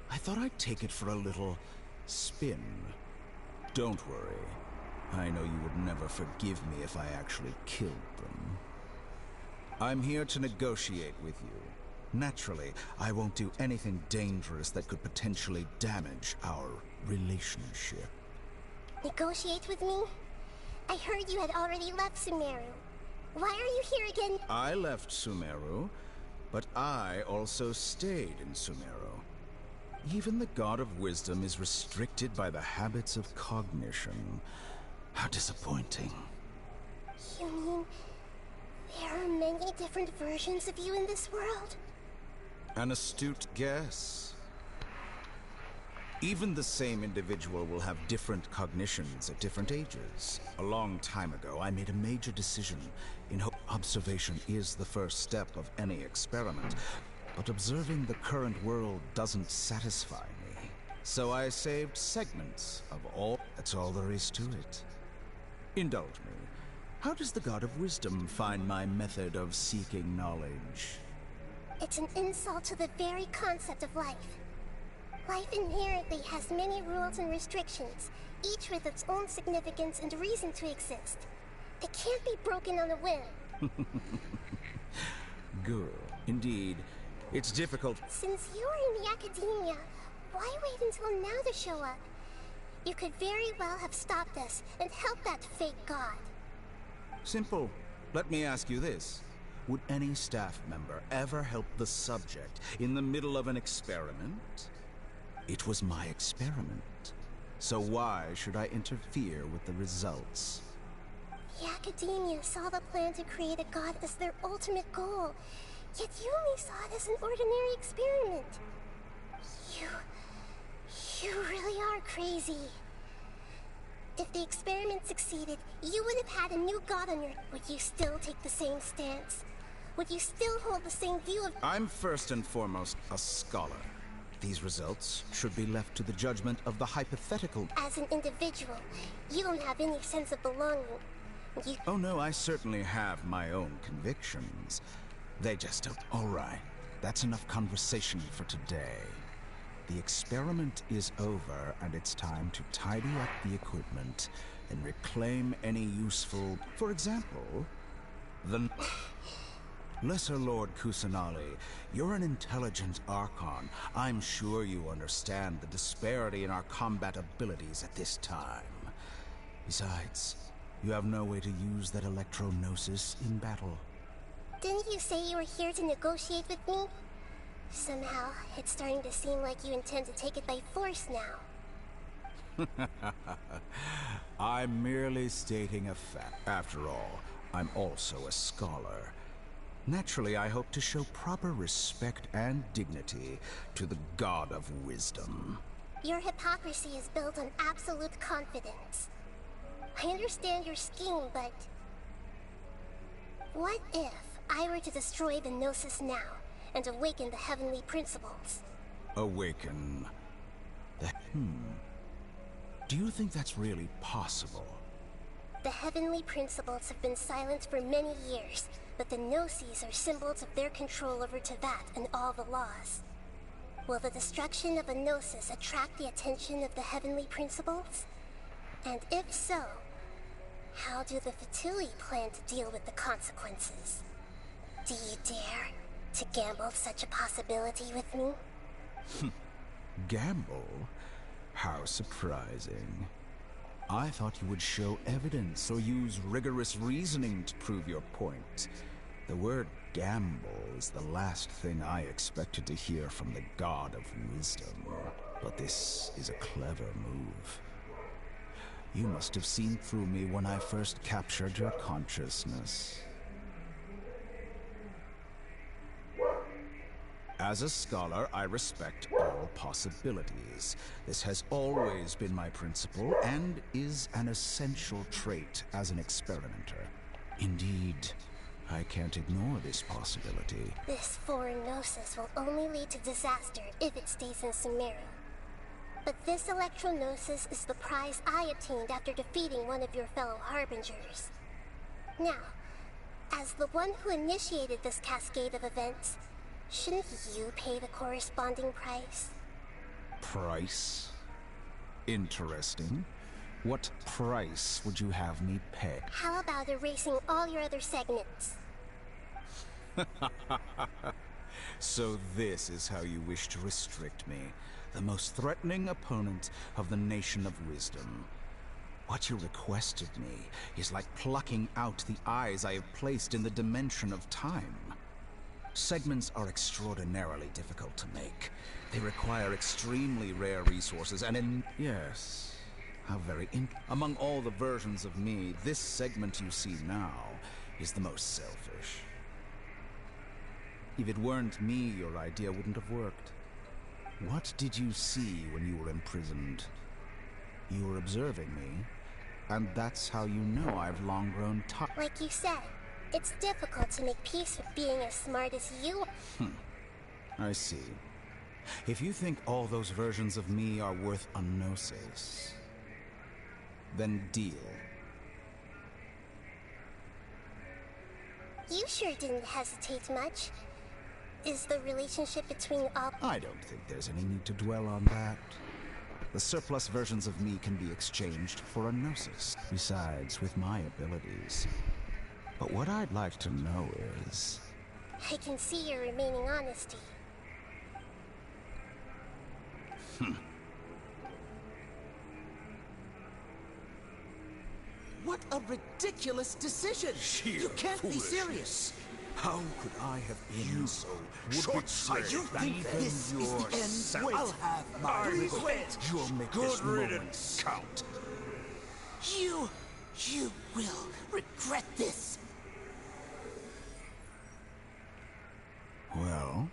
I thought I'd take it for a little spin. Don't worry. I know you would never forgive me if I actually killed them. I'm here to negotiate with you. Naturally, I won't do anything dangerous that could potentially damage our relationship. Negotiate with me? I heard you had already left Sumeru. Why are you here again? I left Sumeru, but I also stayed in Sumeru. Even the God of Wisdom is restricted by the habits of cognition. How disappointing. You mean there are many different versions of you in this world? An astute guess. Even the same individual will have different cognitions at different ages. A long time ago, I made a major decision in hope observation is the first step of any experiment. But observing the current world doesn't satisfy me. So I saved segments of all. That's all there is to it. Indulge me. How does the God of Wisdom find my method of seeking knowledge? It's an insult to the very concept of life. Life inherently has many rules and restrictions, each with its own significance and reason to exist. It can't be broken on a whim. Good. Indeed, it's difficult. Since you are in the academia, why wait until now to show up? You could very well have stopped us and helped that fake god. Simple. Let me ask you this. Would any staff member ever help the subject in the middle of an experiment? It was my experiment. So why should I interfere with the results? The academia saw the plan to create a god as their ultimate goal, yet you only saw it as an ordinary experiment. You really are crazy. If the experiment succeeded, you would have had a new god on your... Would you still take the same stance? Would you still hold the same view of... I'm first and foremost a scholar. These results should be left to the judgment of the hypothetical... As an individual, you don't have any sense of belonging. You... Oh no, I certainly have my own convictions. They just don't... All right, that's enough conversation for today. The experiment is over, and it's time to tidy up the equipment and reclaim any useful... For example, the... Lesser Lord Kusanali, you're an intelligent Archon. I'm sure you understand the disparity in our combat abilities at this time. Besides, you have no way to use that electro-gnosis in battle. Didn't you say you were here to negotiate with me? Somehow, it's starting to seem like you intend to take it by force now. I'm merely stating a fact. After all, I'm also a scholar. Naturally, I hope to show proper respect and dignity to the God of Wisdom. Your hypocrisy is built on absolute confidence. I understand your scheme, but... What if I were to destroy the Gnosis now and awaken the heavenly principles? Awaken the... Do you think that's really possible? The heavenly principles have been silent for many years, but the Gnosis are symbols of their control over Teyvat and all the laws. Will the destruction of a Gnosis attract the attention of the heavenly principles? And if so, how do the Fatui plan to deal with the consequences? Do you dare to gamble such a possibility with me? Gamble? How surprising. I thought you would show evidence or use rigorous reasoning to prove your point. The word gamble is the last thing I expected to hear from the God of Wisdom. But this is a clever move. You must have seen through me when I first captured your consciousness. As a scholar, I respect all possibilities. This has always been my principle and is an essential trait as an experimenter. Indeed, I can't ignore this possibility. This foreign gnosis will only lead to disaster if it stays in Sumeru. But this electro-gnosis is the prize I obtained after defeating one of your fellow harbingers. Now, as the one who initiated this cascade of events, shouldn't you pay the corresponding price? Price? Interesting. What price would you have me pay? How about erasing all your other segments? So this is how you wish to restrict me, the most threatening opponent of the Nation of Wisdom. What you requested me is like plucking out the eyes I have placed in the dimension of time. Segments are extraordinarily difficult to make. They require extremely rare resources and yes, how very among all the versions of me, this segment you see now is the most selfish. If it weren't me, your idea wouldn't have worked. What did you see when you were imprisoned? You were observing me, and that's how you know I've long grown tired. Like you said, it's difficult to make peace with being as smart as you. I see. If you think all those versions of me are worth a gnosis, then deal. You sure didn't hesitate much. Is the relationship between all... I don't think there's any need to dwell on that. The surplus versions of me can be exchanged for a gnosis. Besides, with my abilities. But what I'd like to know is... I can see your remaining honesty. What a ridiculous decision! You can't be serious! How could I have been so short-sighted? You think this is the end? Wait, I'll have my revenge! You'll make this moment count. You will regret this! Well,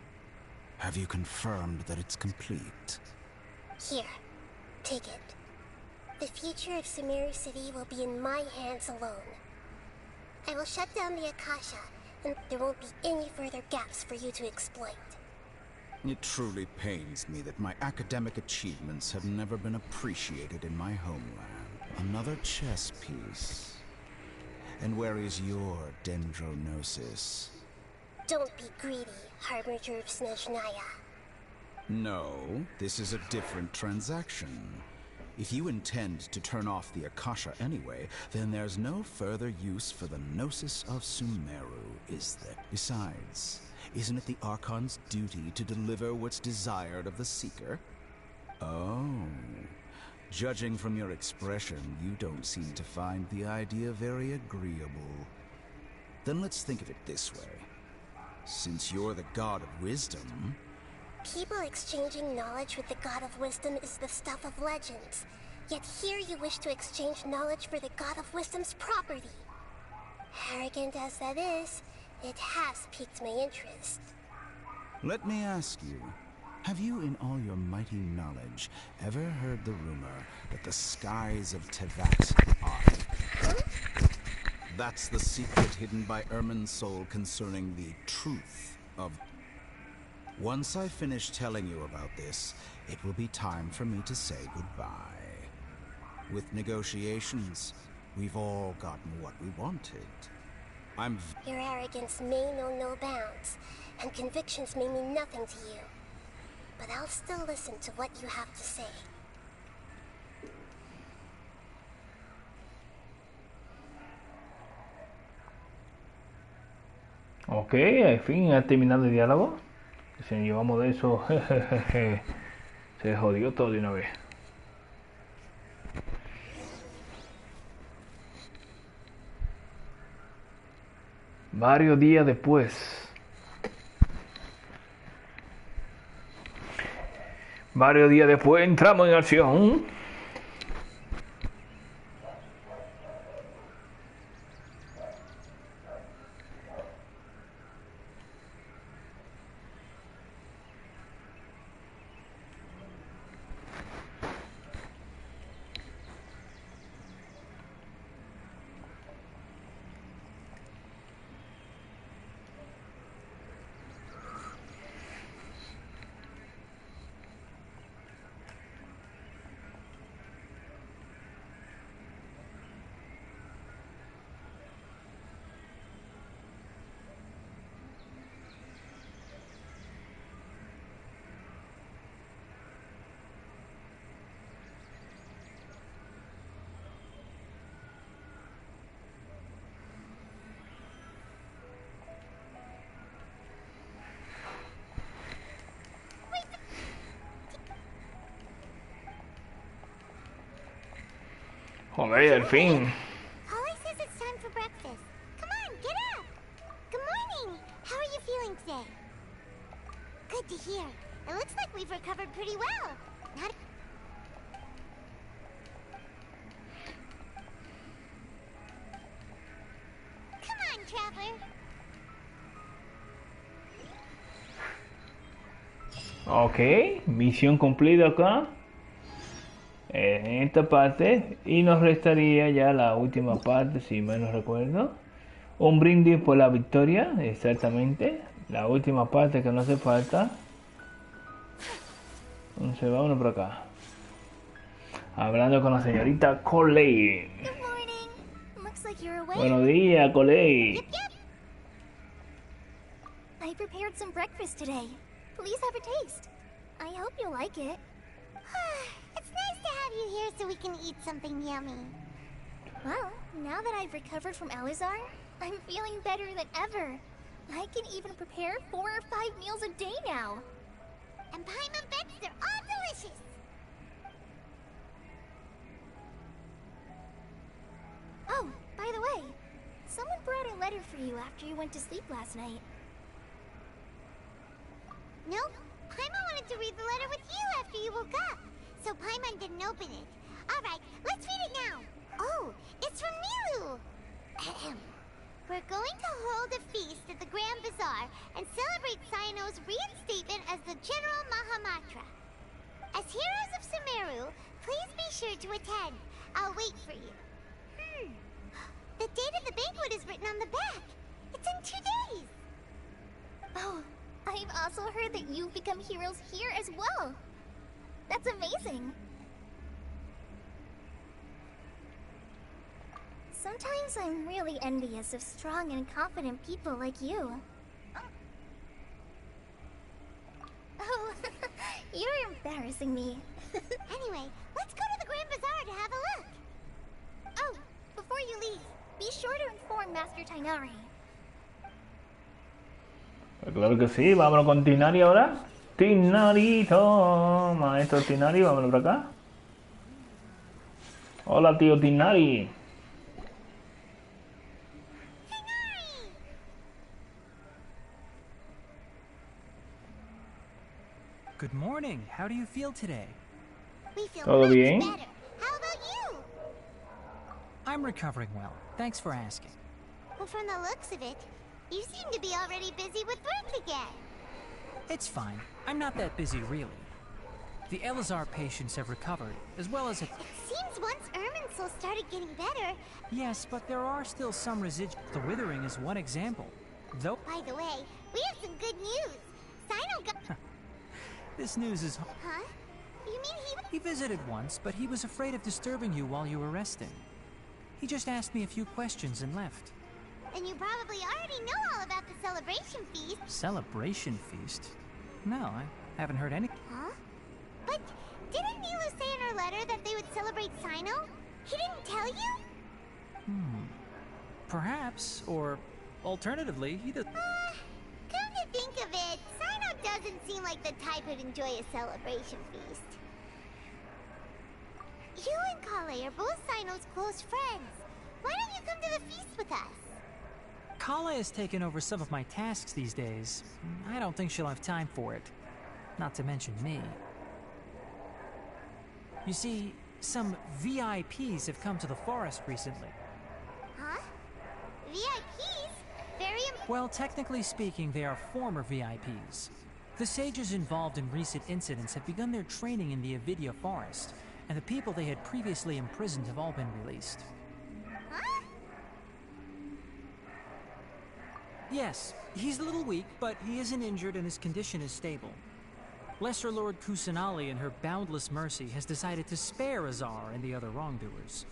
have you confirmed that it's complete? Here, take it. The future of Sumeru City will be in my hands alone. I will shut down the Akasha, and there won't be any further gaps for you to exploit. It truly pains me that my academic achievements have never been appreciated in my homeland. Another chess piece. And where is your dendrognosis? Don't be greedy, Harbinger of Snezhnaya. No, this is a different transaction. If you intend to turn off the Akasha anyway, then there's no further use for the Gnosis of Sumeru, is there? Besides, isn't it the Archon's duty to deliver what's desired of the Seeker? Oh, judging from your expression, you don't seem to find the idea very agreeable. Then let's think of it this way. Since you're the God of Wisdom... People exchanging knowledge with the God of Wisdom is the stuff of legends. Yet here you wish to exchange knowledge for the God of Wisdom's property. Arrogant as that is, it has piqued my interest. Let me ask you, have you in all your mighty knowledge ever heard the rumor that the skies of Tevat are... That's the secret hidden by Ermin's soul concerning the truth of... Once I finish telling you about this, it will be time for me to say goodbye. With negotiations, we've all gotten what we wanted. Your arrogance may know no bounds, and convictions may mean nothing to you. But I'll still listen to what you have to say. Ok, al fin ha terminado el diálogo. Si nos llevamos de eso, se jodió todo de una vez. Varios días después. Entramos en acción. Joder, al fin. Holly says it's time for breakfast. Come on, get up. Good morning. How are you feeling today? Good to hear. It looks like we've recovered pretty well. Not... Come on, traveler. Ok, misión cumplida acá. En esta parte. Y nos restaría ya la última parte, si mal no recuerdo. Un brindis por la victoria, exactamente. La última parte que no hace falta. Entonces vámonos por acá. Hablando con la señorita Coley. Good morning. Looks like you're awake. Buenos días, Coley. Yep, yep. I prepared some breakfast today. Please have a taste. I hope you'll like it. It's nice to have you here so we can eat something yummy. Well, now that I've recovered from Alizar, I'm feeling better than ever. I can even prepare 4 or 5 meals a day now. And Paimon bets they're all delicious. Oh, by the way, someone brought a letter for you after you went to sleep last night. Nope. Paimon wanted to read the letter with you after you woke up. So Paimon didn't open it. Alright, let's read it now. Oh, it's from Milu. Ahem. We're going to hold a feast at the Grand Bazaar and celebrate Cyano's reinstatement as the General Mahamatra. As heroes of Sumeru, please be sure to attend. I'll wait for you. The date of the banquet is written on the back. It's in 2 days. Oh, I've also heard that you've become heroes here as well. That's amazing. Sometimes I'm really envious of strong and confident people like you. Oh, you're embarrassing me. Anyway, let's go to the Grand Bazaar to have a look. Oh, before you leave, be sure to inform Master Tainari. Claro que sí, vámonos con Tinari ahora. Tinarito, maestro Tinari, vámonos por acá. Hola, tío Tinari. Good morning. How do you feel today? We feel ¿Todo much bien? better. How about you? I'm recovering well. Thanks for asking. Well, from the looks of it, you seem to be already busy with work again. It's fine. I'm not that busy, really. The Elazar patients have recovered, as well as It seems once Irminsul started getting better... Yes, but there are still some residuals. The withering is one example. Though By the way, we have some good news. Sino got... this news is... Huh? You mean He visited once, but he was afraid of disturbing you while you were resting. He just asked me a few questions and left. And you probably already know all about the celebration feast. Celebration feast? No, I haven't heard any... Huh? But didn't Nilu say in her letter that they would celebrate Sino? He didn't tell you? Perhaps, or alternatively, he does... Come to think of it, Sino doesn't seem like the type who'd enjoy a celebration feast. You and Kale are both Sino's close friends. Why don't you come to the feast with us? Kala has taken over some of my tasks these days. I don't think she'll have time for it. Not to mention me. You see, some VIPs have come to the forest recently. Huh? VIPs? Very important. Well, technically speaking, they are former VIPs. The sages involved in recent incidents have begun their training in the Avidya forest, and the people they had previously imprisoned have all been released. Huh? Yes, he's a little weak, but he isn't injured and his condition is stable. Lesser Lord Kusanali, in her boundless mercy, has decided to spare Azar and the other wrongdoers.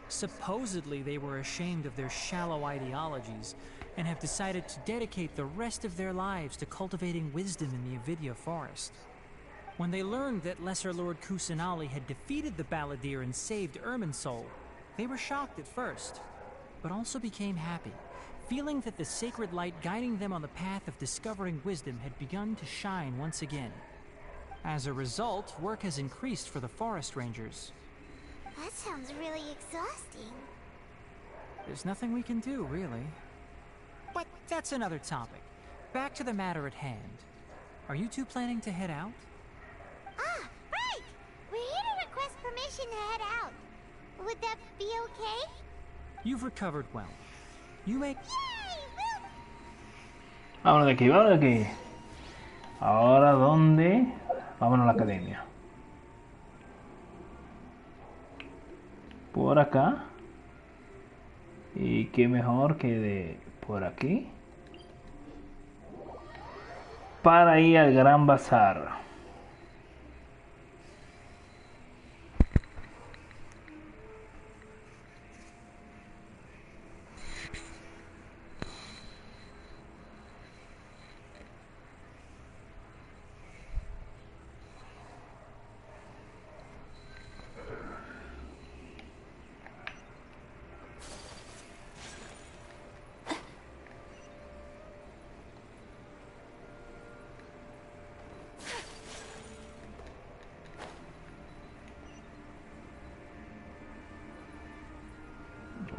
Supposedly, they were ashamed of their shallow ideologies and have decided to dedicate the rest of their lives to cultivating wisdom in the Avidya forest. When they learned that Lesser Lord Kusanali had defeated the Balladeer and saved Irminsul, they were shocked at first, but also became happy, feeling that the sacred light guiding them on the path of discovering wisdom had begun to shine once again. As a result, work has increased for the forest rangers. That sounds really exhausting. There's nothing we can do, really. But that's another topic. Back to the matter at hand. Are you two planning to head out? Ah, right! We're here to request permission to head out. Would that be okay? You've recovered well. You make... Yay! Woo! Vámonos de aquí, vámonos de aquí. Ahora, ¿dónde? Vámonos a la academia. Por acá. Y qué mejor que de por aquí. Para ir al Gran Bazar.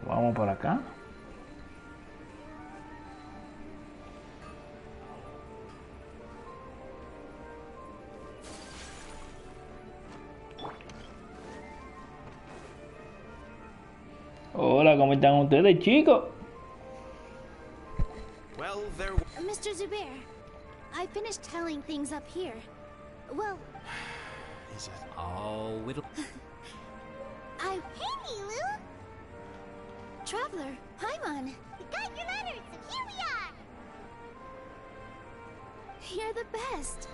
Vamos por acá. Hola, ¿cómo están ustedes, chicos? Well, there... Mr. Zubair, I finished tallying things up here. Well, Is it all whittle? I... Hey, Nilu! Traveler, Paimon, We got your letters, and here we are! you're the best.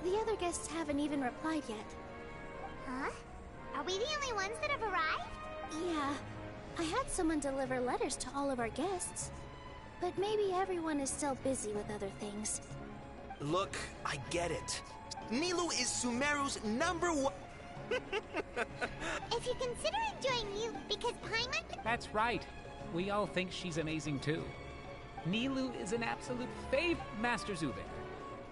The other guests haven't even replied yet. Huh? Are we the only ones that have arrived? Yeah, I had someone deliver letters to all of our guests. But maybe everyone is still busy with other things. Look, I get it. Nilu is Sumeru's #1. If you consider enjoying you, because Paimon... That's right. We all think she's amazing too. Nilu is an absolute fave, Master Zubair.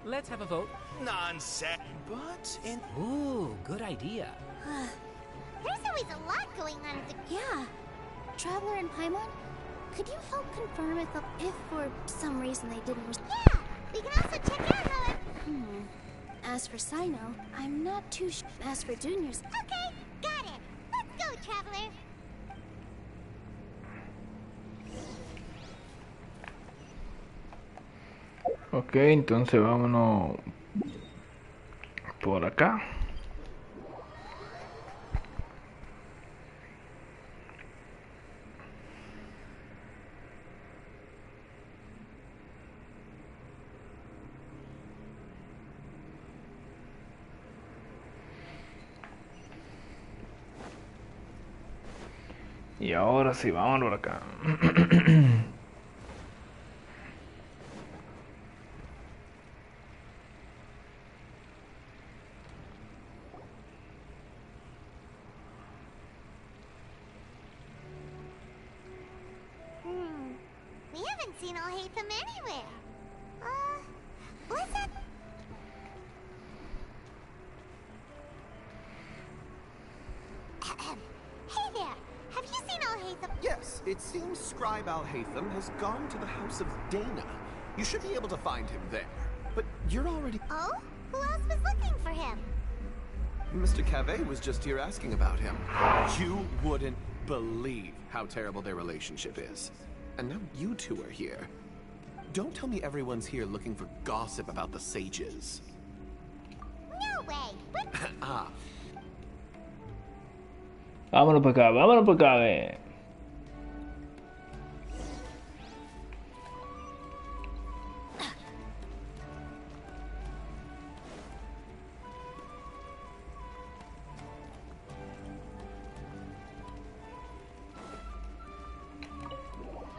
Let's have a vote. Nonsense. But in... Ooh, good idea. There's always a lot going on at the... Yeah. Traveler and Paimon, could you help confirm if for some reason they didn't... Yeah! We can also check out how it... As for Sino, I'm not too As for Juniors... Okay, got it. Let's go, Traveler. Ok, entonces vámonos por acá. Y ahora sí, vámonos por acá. We haven't seen Alhaitham anywhere. What's that? Hey there! Have you seen Alhaitham? Yes, it seems Scribe Alhaitham has gone to the house of Dana. You should be able to find him there. But you're already... Oh? Who else was looking for him? Mr. Cave was just here asking about him. You wouldn't believe how terrible their relationship is. And now you two are here. Don't tell me everyone's here looking for gossip about the sages. No way! We're... Ah, Vámonos para acá, vámonos para acá, ve.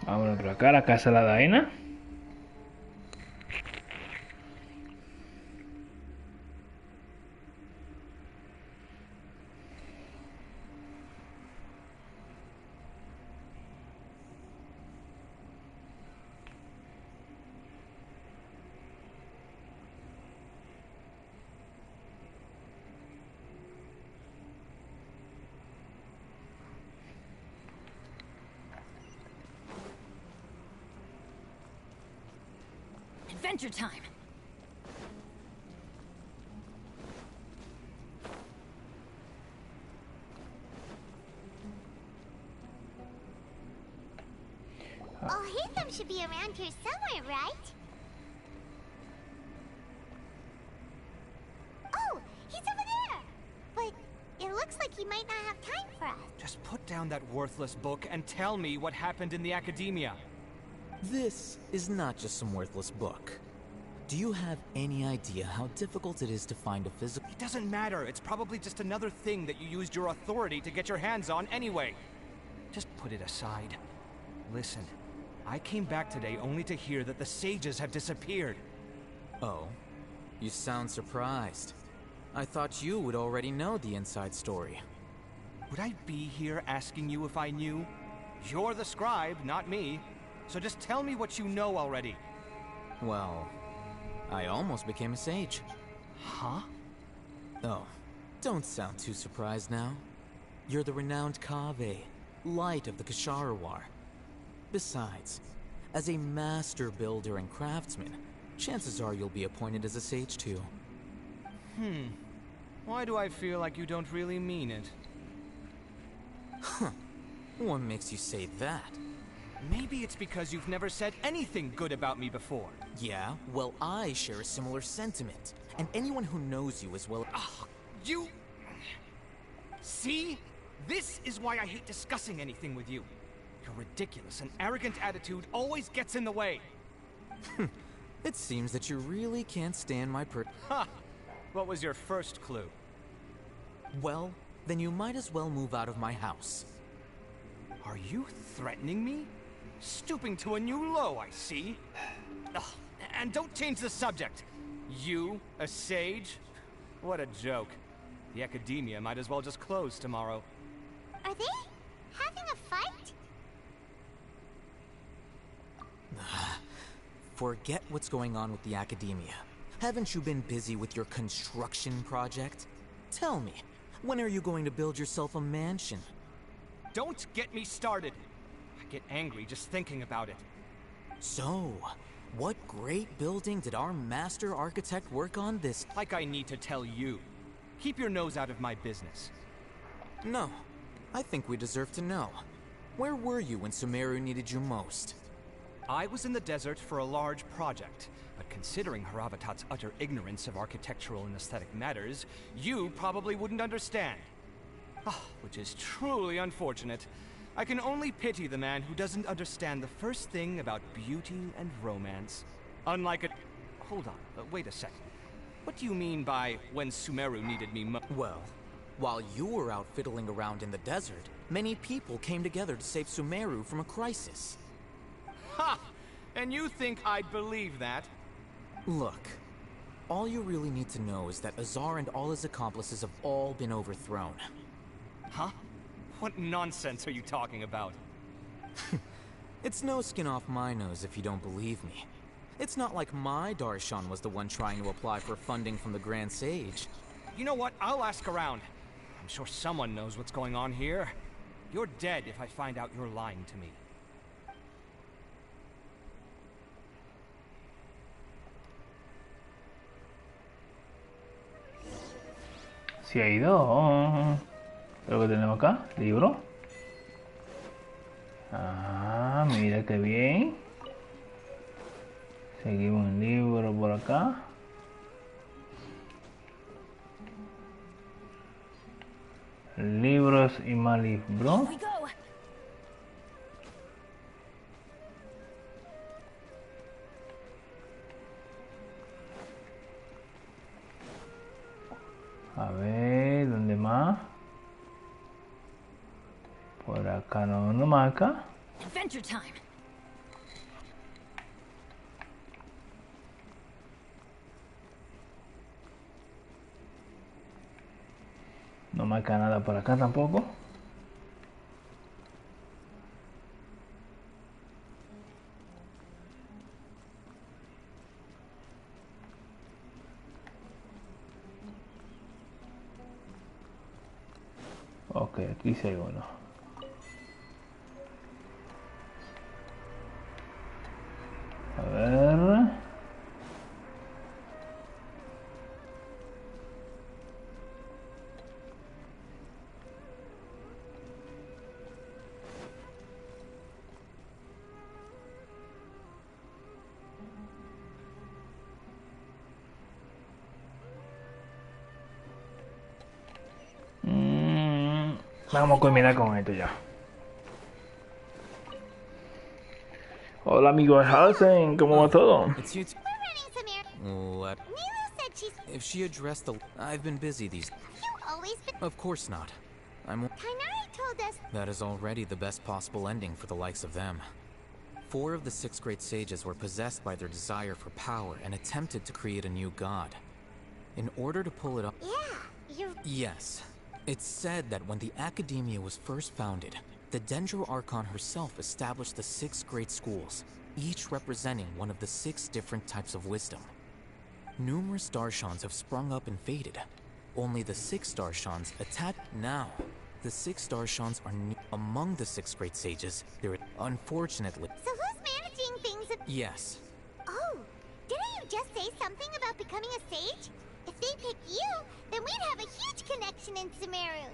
Vámonos por acá, la casa de la Daena. Adventure time. Oh, Haytham should be around here somewhere, right? Oh, he's over there! But it looks like he might not have time for us. Just put down that worthless book and tell me what happened in the academia. This is not just some worthless book. Do you have any idea how difficult it is to find a physical... It doesn't matter. It's probably just another thing that you used your authority to get your hands on anyway. Just put it aside. Listen, I came back today only to hear that the sages have disappeared. Oh, you sound surprised. I thought you would already know the inside story. Would I be here asking you if I knew? You're the scribe, not me. So just tell me what you know already. Well, I almost became a sage. Huh? Oh, don't sound too surprised now. You're the renowned Kaveh, light of the Ksharawar. Besides, as a master builder and craftsman, chances are you'll be appointed as a sage too. Why do I feel like you don't really mean it? Huh. What makes you say that? Maybe it's because you've never said anything good about me before. Yeah, well, I share a similar sentiment. And anyone who knows you as well... Ugh, you... See? This is why I hate discussing anything with you. Your ridiculous and arrogant attitude always gets in the way. It seems that you really can't stand my Ha! What was your first clue? Well, then you might as well move out of my house. Are you threatening me? Stooping to a new low, I see. Ugh, and don't change the subject. You, a sage? What a joke. The academia might as well just close tomorrow. Are they having a fight? Forget what's going on with the academia. Haven't you been busy with your construction project? Tell me, when are you going to build yourself a mansion? Don't get me started. I get angry just thinking about it. So, what great building did our master architect work on this? Like I need to tell you. Keep your nose out of my business. No, I think we deserve to know. Where were you when Sumeru needed you most? I was in the desert for a large project, but considering Haravatat's utter ignorance of architectural and aesthetic matters, you probably wouldn't understand. Which is truly unfortunate. I can only pity the man who doesn't understand the first thing about beauty and romance. Unlike it... Hold on, wait a second. What do you mean by when Sumeru needed me Well, while you were out fiddling around in the desert, many people came together to save Sumeru from a crisis. Ha! And you think I'd believe that? Look, all you really need to know is that Azar and all his accomplices have all been overthrown. Huh? What nonsense are you talking about? It's no skin off my nose if you don't believe me. It's not like my Darshan was the one trying to apply for funding from the Grand Sage. You know what? I'll ask around. I'm sure someone knows what's going on here. You're dead if I find out you're lying to me. Se ha ido. Lo que tenemos acá, libro. Ah, mira qué bien. Seguimos un libro por acá. Libros y más libros. A ver, ¿dónde más? Por acá no marca. Adventure time. No marca nada por acá tampoco. Ok, aquí sí hay uno. A ver. Vamos a culminar con esto ya. Hola amigos Halsen, ¿cómo va todo? It's you. What? If she addressed the... I've been busy these... Of course not. Kainari told us... That is already the best possible ending for the likes of them. 4 of the 6 great sages were possessed by their desire for power and attempted to create a new god. In order to pull it off... Yes. It's said that when the Academia was first founded, the Dendro Archon herself established the 6 great schools, each representing one of the 6 different types of wisdom. Numerous Darshans have sprung up and faded. Only the 6 Darshans attached now. The 6 Darshans are among the 6 great sages. They're unfortunately... So who's managing things? Yes. Oh, didn't you just say something about becoming a sage? If they pick you, then we'd have a huge connection in Sumeru.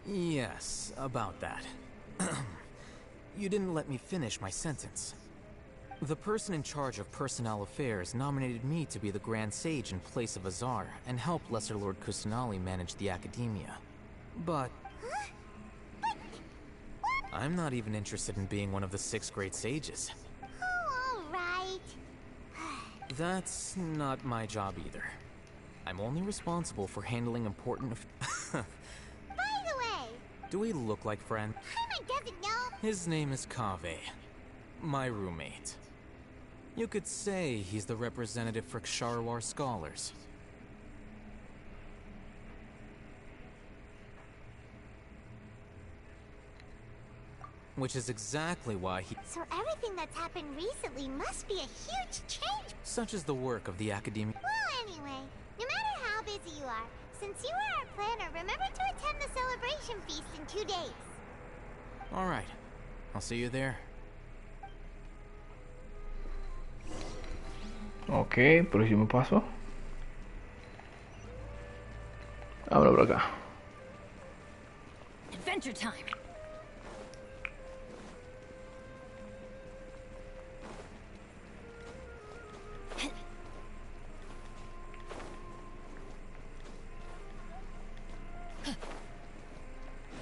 Yes, about that. You didn't let me finish my sentence. The person in charge of personnel affairs nominated me to be the Grand Sage in place of Azar and help Lesser Lord Kusanali manage the Academia. But... I'm not even interested in being one of the 6 great sages. Oh, alright. That's not my job either. I'm only responsible for handling important... By the way... Do we look like friends? Paimon doesn't know... His name is Kaveh. My roommate. You could say he's the representative for Ksharawar scholars. Which is exactly why he... So everything that's happened recently must be a huge change. Such is the work of the Academia. Well, anyway, no matter how busy you are, since you are our planner, remember to attend the celebration feast in 2 days. All right. I'll see you there. Ok, próximo paso. Ahora por acá. Adventure time.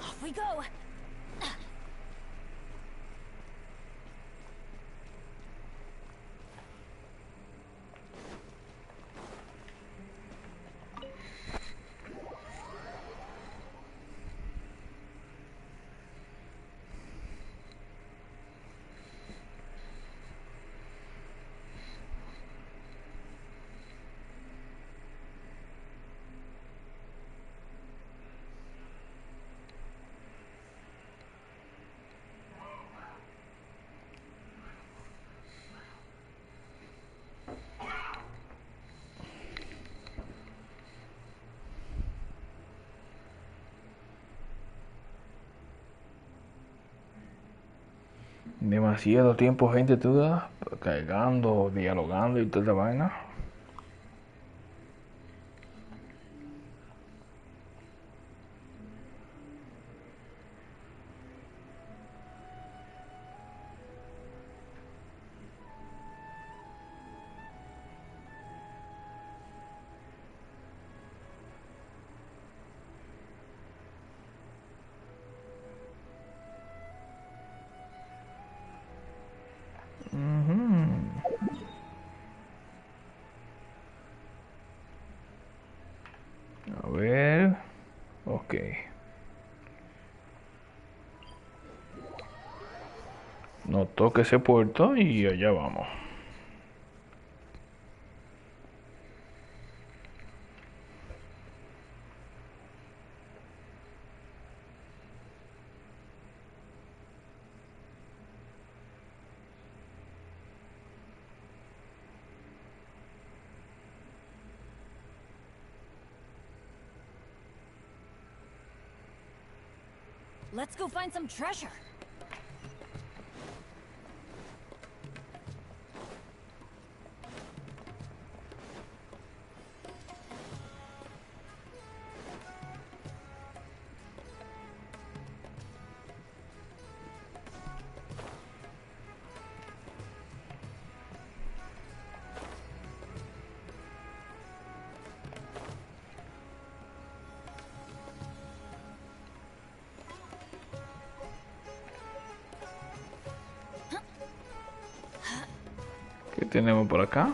Off we go. Demasiado tiempo, gente, toda cargando, dialogando y toda esa vaina. A ver, ok. No toque ese puerto y allá vamos. Let's go find some treasure. ¿Qué tenemos por acá?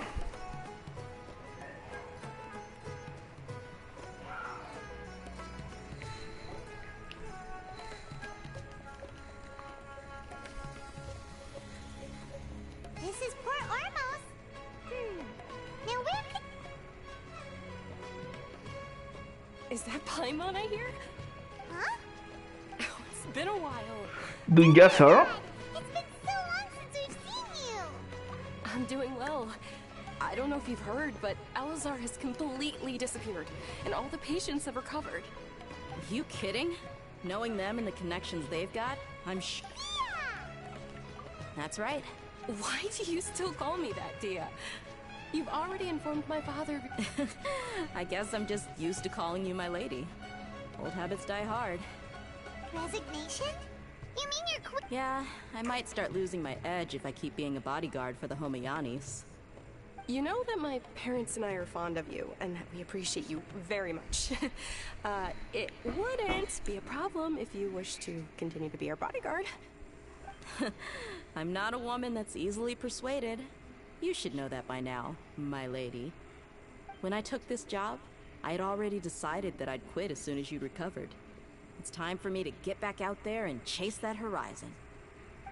This is Podremos. Now where could... Is that Paimon I hear? Huh? Oh, it's been a while. Doing ya, sir? It's been so long since we've seen you. I'm doing well. I don't know if you've heard, but Alizar has completely disappeared, and all the patients have recovered. Are you kidding? Knowing them and the connections they've got, I'm That's right. Why do you still call me that, Dia? You've already informed my father. I guess I'm just used to calling you my lady. Old habits die hard. Resignation? You mean you're quit? Yeah, I might start losing my edge if I keep being a bodyguard for the Homayanis. You know that my parents and I are fond of you, and that we appreciate you very much. It wouldn't be a problem if you wish to continue to be our bodyguard. I'm not a woman that's easily persuaded. You should know that by now, my lady. When I took this job, I had already decided that I'd quit as soon as you recovered. It's time for me to get back out there and chase that horizon.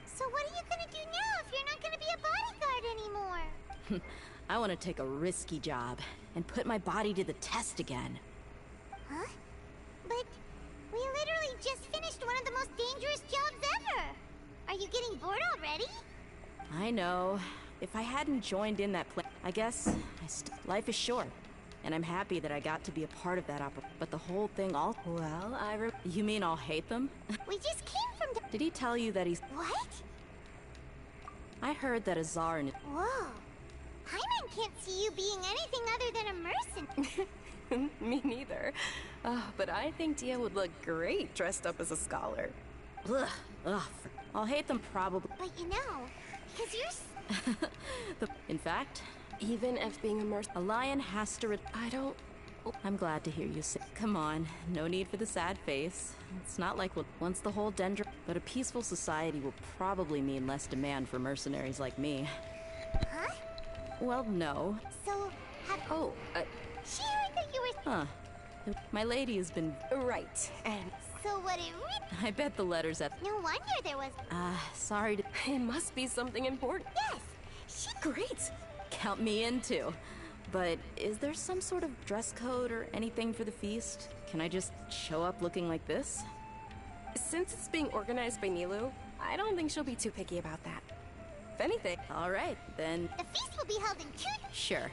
So what are you gonna do now if you're not gonna be a bodyguard anymore? I want to take a risky job and put my body to the test again. Huh? But we literally just finished one of the most dangerous jobs ever. Are you getting bored already? I know. If I hadn't joined in that I guess life is short. And I'm happy that I got to be a part of that but the whole thing all... Well, You mean I'll hate them? We just came from... Did he tell you that he's... What? I heard that Azar and... Whoa. Paimon can't see you being anything other than a mercenary. Me neither. But I think Dia would look great dressed up as a scholar. Ugh. I'll hate them probably. But you know, because you're... In fact... Even if being a lion has to I'm glad to hear you say... Come on, no need for the sad face. It's not like once the whole dendron... But a peaceful society will probably mean less demand for mercenaries like me. Huh? Well, no. So, she heard that you were... Huh. My lady has been... Right, and... So what it I bet the letters at... No wonder there was... Sorry to... It must be something important. Yes! Great! Count me in too. But is there some sort of dress code or anything for the feast? Can I just show up looking like this? Since it's being organized by Nilou, I don't think she'll be too picky about that. If anything... Alright, then... The feast will be held in 2... Sure.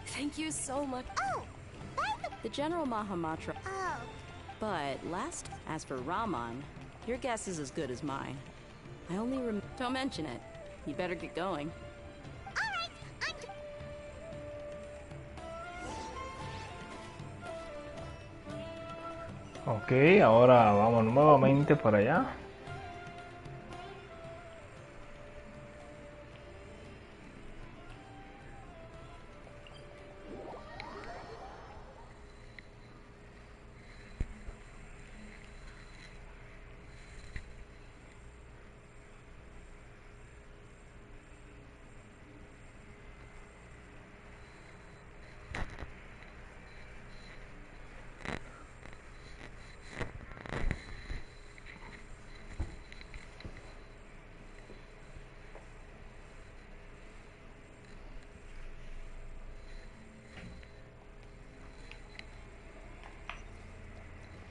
Thank you so much. Oh! The General Mahamatra... Oh. But as for Raman, your guess is as good as mine. I only Don't mention it. You better get going. Ok, ahora vamos nuevamente para allá.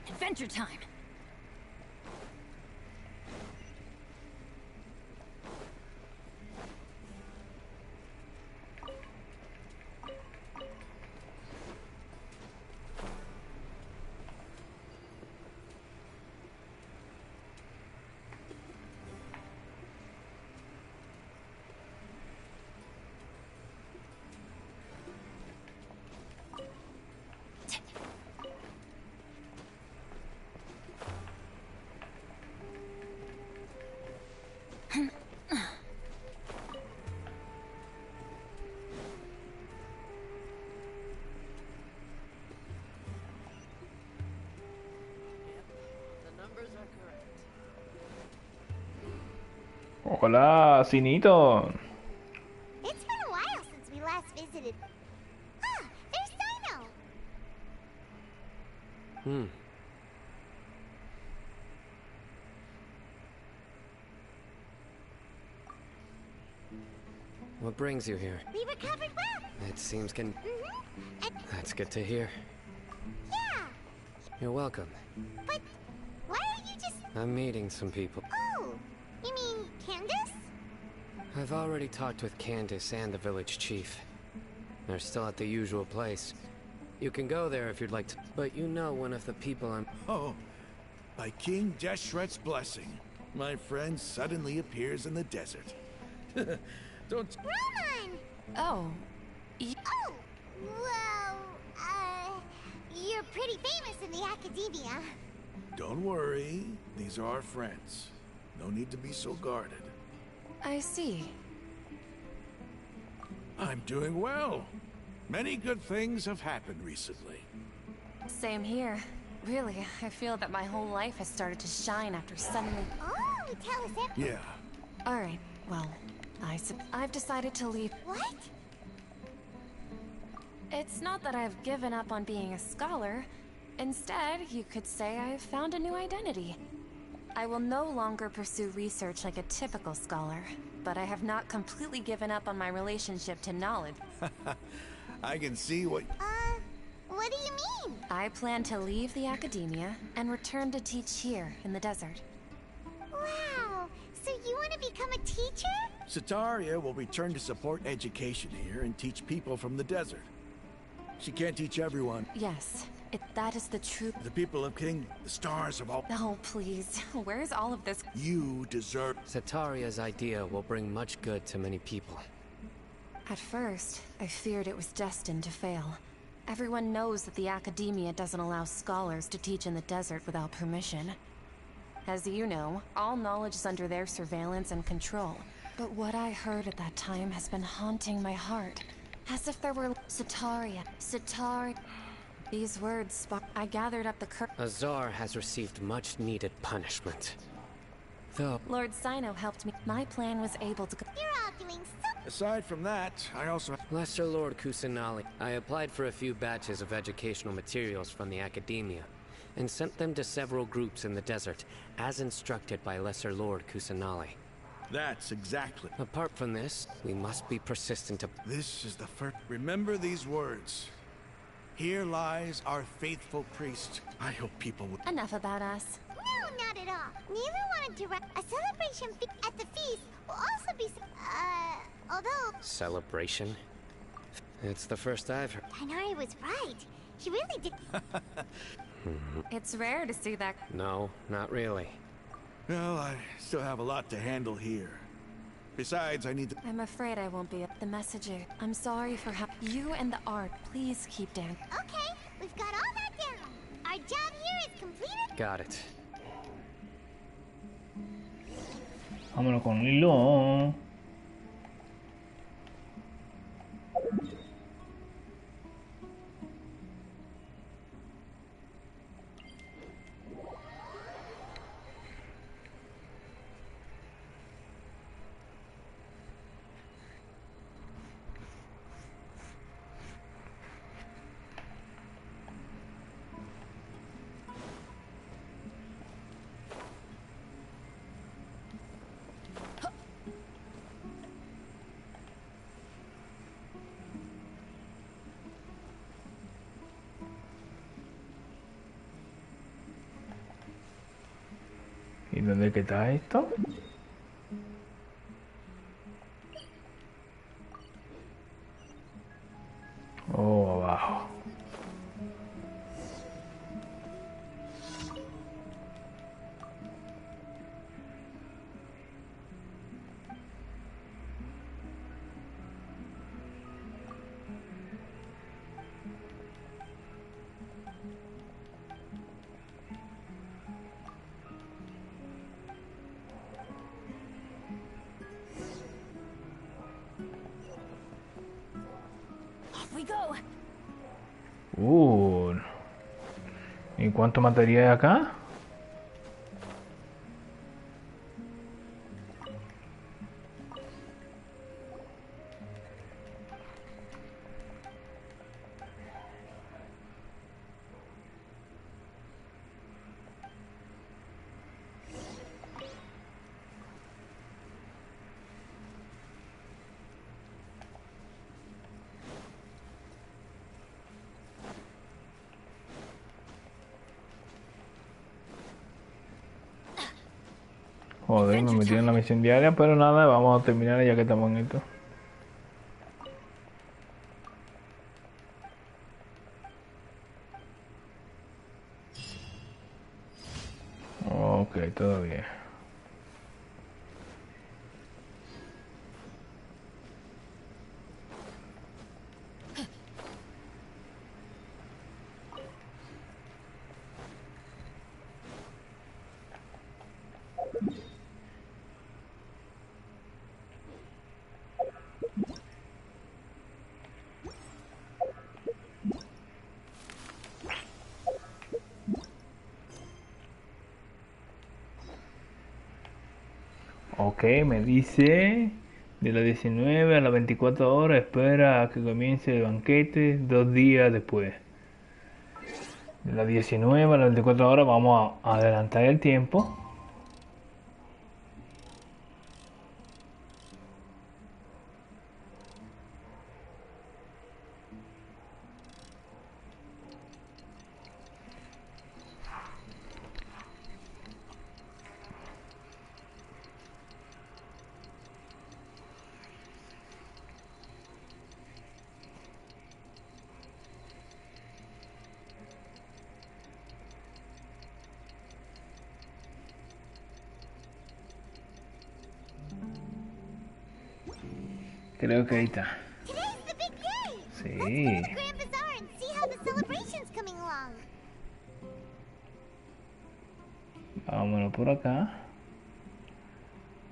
Adventure time! Hola, Cinito. It's been a while. What brings you here? We recovered well. It seems That's good to hear. Yeah. You're welcome. But why are you just... I'm meeting some people. Oh, you mean Candace? I've already talked with Candace and the village chief. They're still at the usual place. You can go there if you'd like to, but you know one of the people I'm... Oh, by King Deshret's blessing, my friend suddenly appears in the desert. Don't... Roman! Oh. Oh, well, you're pretty famous in the academia. Don't worry, these are our friends. No need to be so guarded. I see. I'm doing well. Many good things have happened recently. Same here. Really, I feel that my whole life has started to shine after suddenly... Oh, tell us everything. Yeah. Alright, well, I've decided to leave... What? It's not that I've given up on being a scholar. Instead, you could say I've found a new identity. I will no longer pursue research like a typical scholar, but I have not completely given up on my relationship to knowledge. I can see what... What do you mean? I plan to leave the academia and return to teach here in the desert. Wow, so you want to become a teacher? Sataria will return to support education here and teach people from the desert. She can't teach everyone. Yes, that is the truth. The people of King, the stars of all... Oh, please. Where's all of this? You deserve... Sataria's idea will bring much good to many people. At first, I feared it was destined to fail. Everyone knows that the academia doesn't allow scholars to teach in the desert without permission. As you know, all knowledge is under their surveillance and control. But what I heard at that time has been haunting my heart. As if there were... Sataria. These words sparked... I gathered up the Azar has received much needed punishment. Though... Lord Sino helped me. My plan was able to... You're all doing so... Aside from that, I also... Lesser Lord Kusanali. I applied for a few batches of educational materials from the academia, and sent them to several groups in the desert, as instructed by Lesser Lord Kusanali. That's exactly... Apart from this, we must be persistent to... This is the first... Remember these words. Here lies our faithful priest. I hope people will... Enough about us. No, not at all. Neither wanted to... A celebration at the feast will also be... although... Celebration? It's the first I've heard. Tanari was right. She really did... It's rare to see that... No, not really. Well, I still have a lot to handle here. Besides, I need to... I'm afraid I won't be the messenger. I'm sorry for how... You and the art, please keep down. Okay, we've got all that down. Our job here is completed. Got it. Vámonos con Lilo. ¿Y dónde queda esto? Oh, abajo. ¿Y cuánto materia hay acá? Joder, me metí en la misión diaria, pero nada, vamos a terminar ya que estamos en esto. Ok, todo bien. Ok, me dice de las 19 a las 24 horas espera a que comience el banquete 2 días después. De las 19 a las 24 horas vamos a adelantar el tiempo. Creo que ahí está. Sí. Vámonos por acá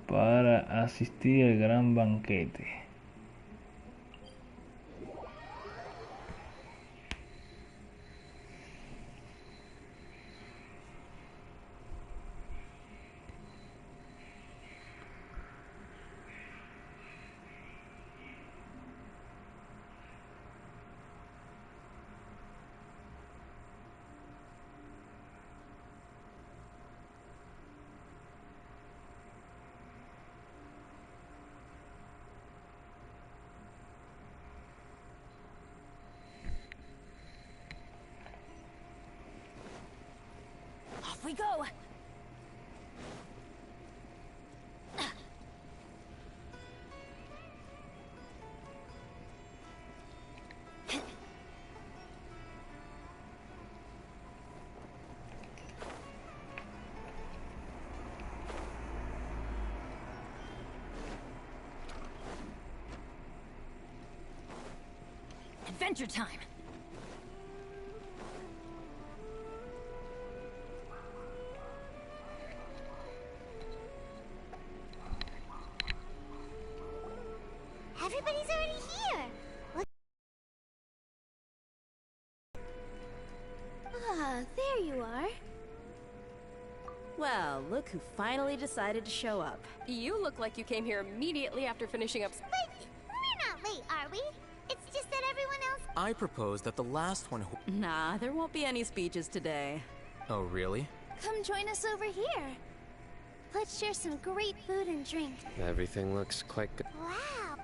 para asistir al gran banquete. Off we go. Adventure time. Everybody's already here. Look. Ah, there you are. Well, look who finally decided to show up. You look like you came here immediately after finishing up. But we're not late, are we? It's just that everyone else... I propose that the last one who... Nah, there won't be any speeches today. Oh, really? Come join us over here. Let's share some great food and drink. Everything looks quite good. Wow.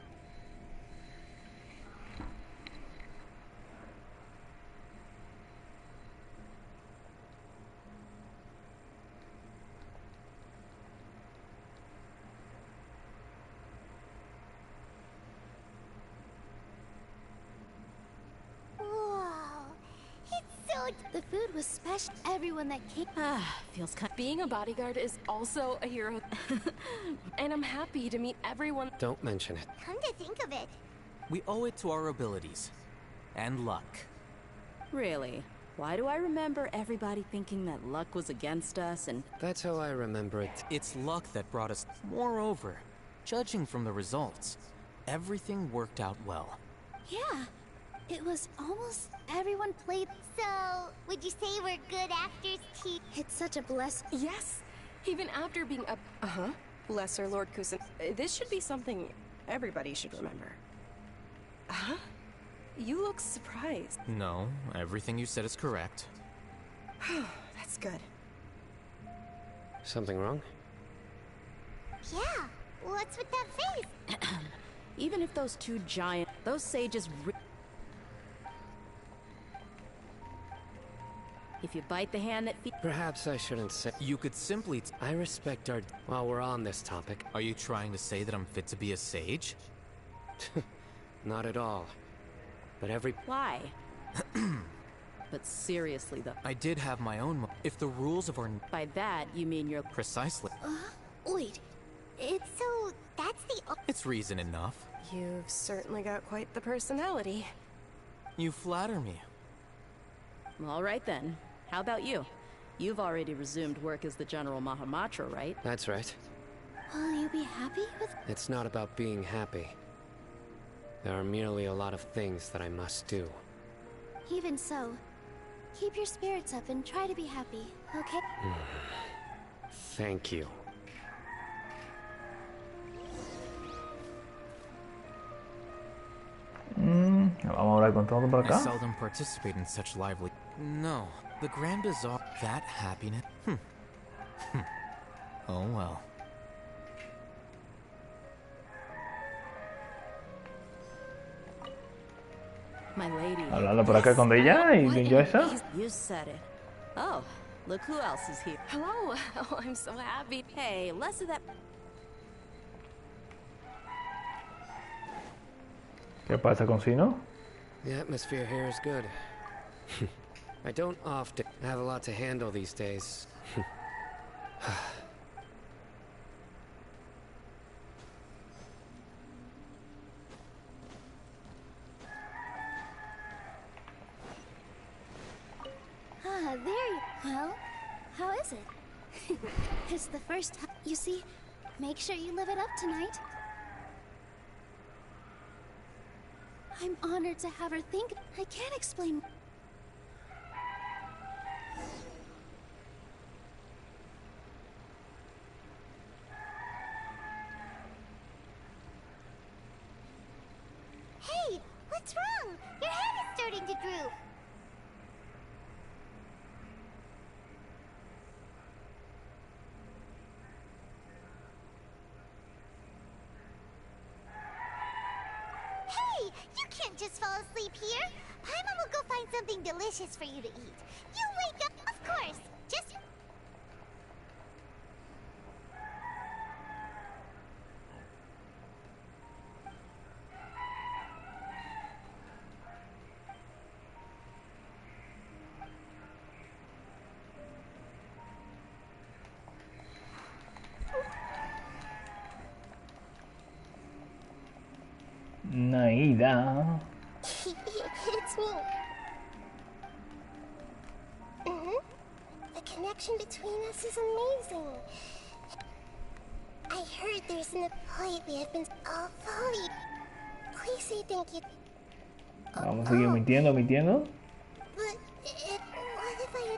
The food was special. Everyone that came. Feels kind. Being a bodyguard is also a hero. And I'm happy to meet everyone. Don't mention it. Come to think of it. We owe it to our abilities. And luck. Really? Why do I remember everybody thinking that luck was against us and... That's how I remember it. It's luck that brought us... Moreover, judging from the results, everything worked out well. Yeah. It was almost everyone played. So, would you say we're good actors too? It's such a blessing. Yes. Even after being a... Lesser Lord Kusan. This should be something everybody should remember. Huh? You look surprised. No, everything you said is correct. That's good. Something wrong? Yeah. What's with that face? Even if those two giant... Those sages... If you bite the hand that feeds... Perhaps I shouldn't say... You could simply... I respect our... While we're on this topic... Are you trying to say that I'm fit to be a sage? Not at all. But every... Why? But seriously, though. I did have my own... If the rules of our... By that, you mean you're... Precisely. Wait. It's so... That's the... It's reason enough. You've certainly got quite the personality. You flatter me. All right, then. How about you? You've already resumed work as the General Mahamatra, right? That's right. Will you be happy with... It's not about being happy. There are merely a lot of things that I must do. Even so, keep your spirits up and try to be happy, okay? Thank you. Vamos a hablar con todo por I acá. seldom participate in such lively... No, the Grand Bazaar... That happiness... Oh well. My lady. Hablando por acá con ella y yo esa. You said it. Oh, look who else is here. Hello. Oh, I'm so happy. Hey, less of that... ¿Qué pasa con Sino? The atmosphere here is good. I don't often have a lot to handle these days. There you... Well, how is it? It's the first time... You see, make sure you live it up tonight. I'm honored to have her think... I can't explain... Hey, what's wrong? Your head is starting to droop. Hey, you can't just fall asleep here. Paimon will go find something delicious for you to eat. You wake up, of course. Just... Naida. It's me. The connection between us is amazing. I heard there's an... Lately I've been... Oh, Polly. Please say thank you. Vamos a seguir mintiendo. But... what if I...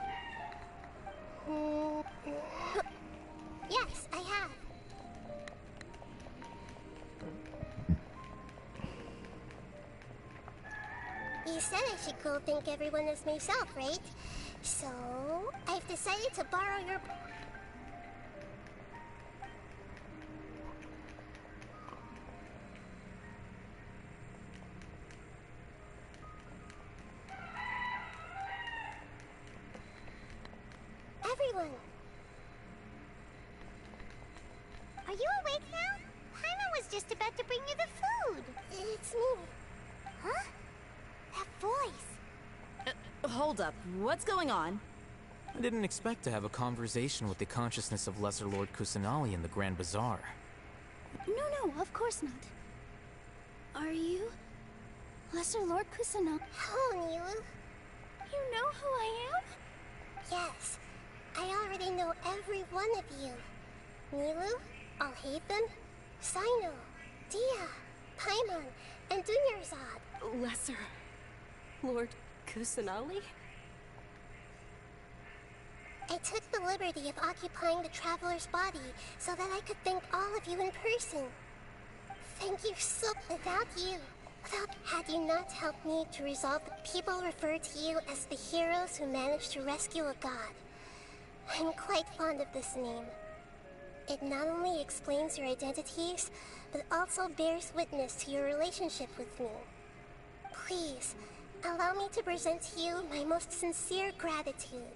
Yes, I have. You said I should go thank everyone as myself, right? So, I've decided to borrow your... Everyone! Are you awake now? Paimon was just about to bring you the food. It's me. Huh? That voice. Hold up. What's going on? I didn't expect to have a conversation with the consciousness of Lesser Lord Kusanali in the Grand Bazaar. No, of course not. Are you... Lesser Lord Kusanali? Hello, Nilu. You know who I am? Yes. I already know every one of you. Nilu, Alhaitham, Sino, Dia, Paimon, and Dunyarzad. Lesser Lord Kusanali? I took the liberty of occupying the traveler's body so that I could thank all of you in person. Thank you so... Had you not helped me to resolve... People refer to you as the heroes who managed to rescue a god. I'm quite fond of this name. It not only explains your identities, but also bears witness to your relationship with me. Please, Allow me to present to you my most sincere gratitude.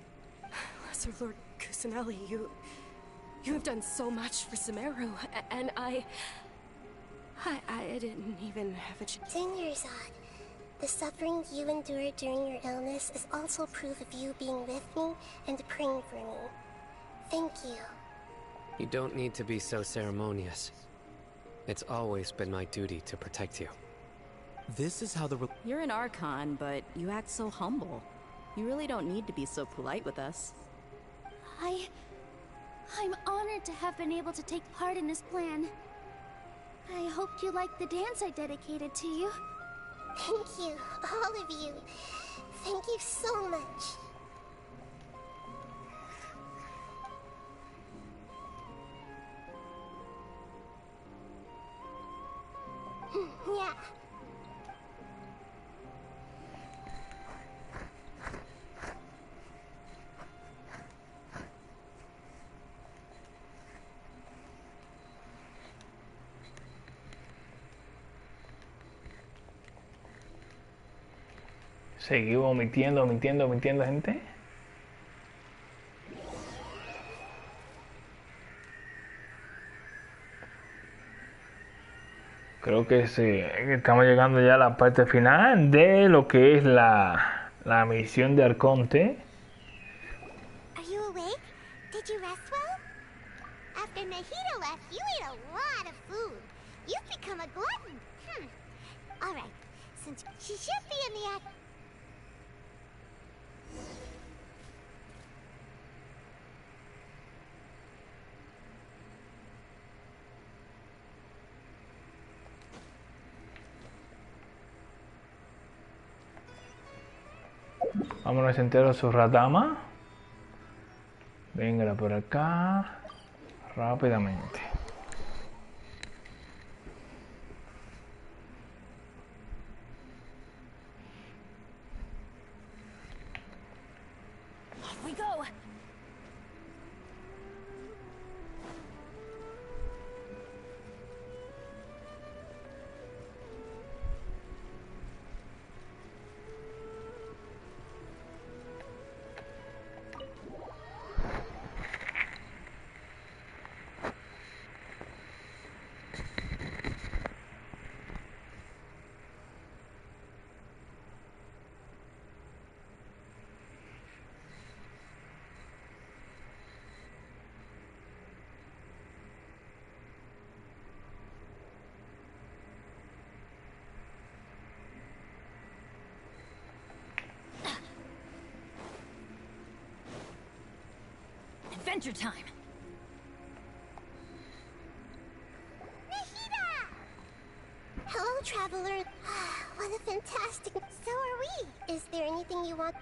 Lesser Lord Kusanali, you have done so much for Sumeru, and I didn't even have a chance. Dingerzad, the suffering you endured during your illness is also proof of you being with me and praying for me. Thank you. You don't need to be so ceremonious. It's always been my duty to protect you. This is how the... You're an Archon, but you act so humble. You really don't need to be so polite with us. I'm honored to have been able to take part in this plan. I hoped you liked the dance I dedicated to you. Thank you, all of you. Thank you so much. Yeah. Seguimos omitiendo, gente. Creo que sí, estamos llegando ya a la parte final de lo que es la misión de Arconte. Are you awake? Did you rest well? After Nahida left, you ate a lot of food. You've become a glutton. All right, since she should be in the act. Vámonos enteros su radama. Venga por acá. Rápidamente. Off we go. Adventure time. Nahida! Hello, traveler. What a fantastic... So are we. Is there anything you want?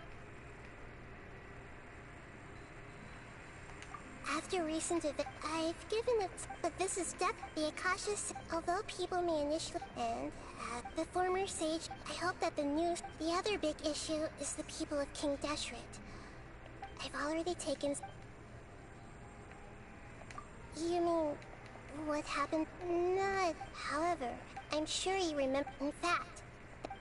After recent events, I've given it... But this is the Akasha... Although people may initially... And, the former sage... I hope that the other big issue is the people of King Deshret. I've already taken... You mean, what happened? Not. However, I'm sure you remember. In fact,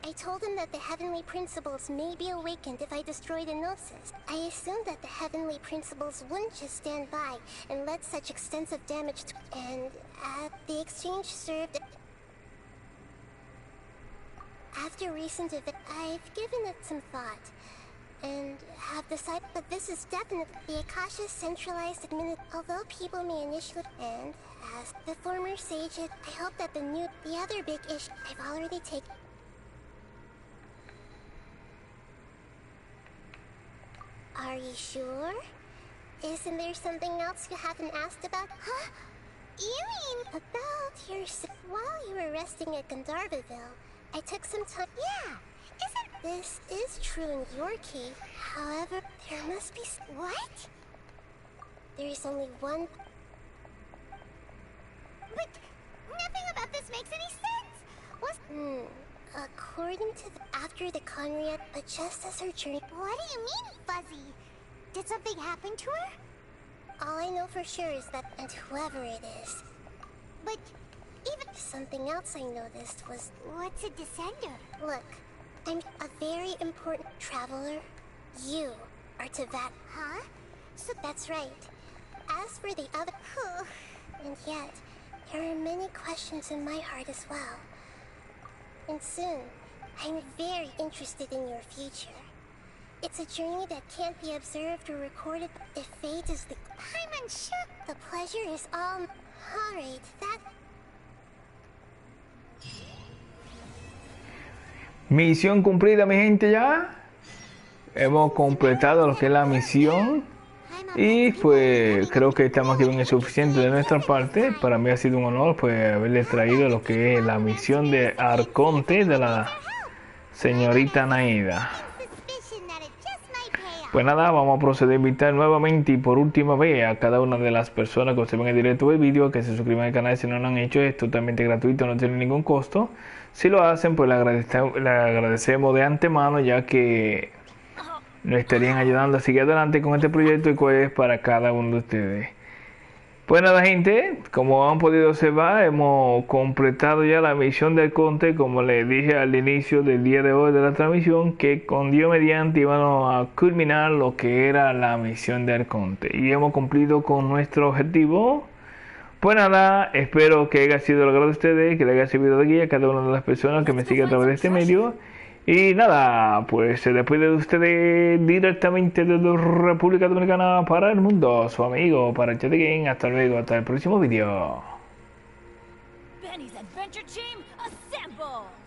I told him that the heavenly principles may be awakened if I destroyed the Gnosis. I assumed that the heavenly principles wouldn't just stand by and let such extensive damage and the exchange served. After recent events, I've given it some thought. And have decided, but this is definitely the Akasha centralized although people may initially, and as the former sage, I hope that the other big issue I've already taken. Are you sure? Isn't there something else you haven't asked about? Huh? You mean about your... While you were resting at Gandharvaville, I took some time... Yeah! This is true in your case. However, there must be... What? There is only one... But nothing about this makes any sense! According to after the Conrad, but just as her journey... What do you mean, Fuzzy? Did something happen to her? All I know for sure is that... And whoever it is... But even... Something else I noticed was... What's a descender? Look. I'm a very important traveler. You are to that. Huh? So that's right. As for the other... and yet, there are many questions in my heart as well. And soon, I'm very interested in your future. It's a journey that can't be observed or recorded. If fate is the... I'm unsure. The pleasure is all... Alright, that... Misión cumplida, mi gente, ya. Hemos completado lo que es la misión. Y pues creo que estamos aquí bien y suficiente de nuestra parte. Para mí ha sido un honor pues haberles traído lo que es la misión de Arconte de la señorita Naida. Pues nada, vamos a proceder a invitar nuevamente y por última vez a cada una de las personas que observen el directo del vídeo que se suscriban al canal si no lo han hecho. Es totalmente gratuito, no tiene ningún costo. Si lo hacen, pues le agradecemos de antemano, ya que nos estarían ayudando a seguir adelante con este proyecto y cuál es para cada uno de ustedes. Pues nada, gente, como han podido observar, hemos completado ya la misión del Arconte, como les dije al inicio del día de hoy de la transmisión, que con Dios mediante íbamos a culminar lo que era la misión del Arconte. Y hemos cumplido con nuestro objetivo. Pues nada, espero que haya sido el agrado de ustedes, que le haya servido de guía a cada una de las personas que me siguen a través de este medio. Y nada, pues se despide de ustedes directamente desde República Dominicana para el mundo, su amigo para Chat Game. Hasta luego, hasta el próximo vídeo. Benny's Adventure Team, assemble!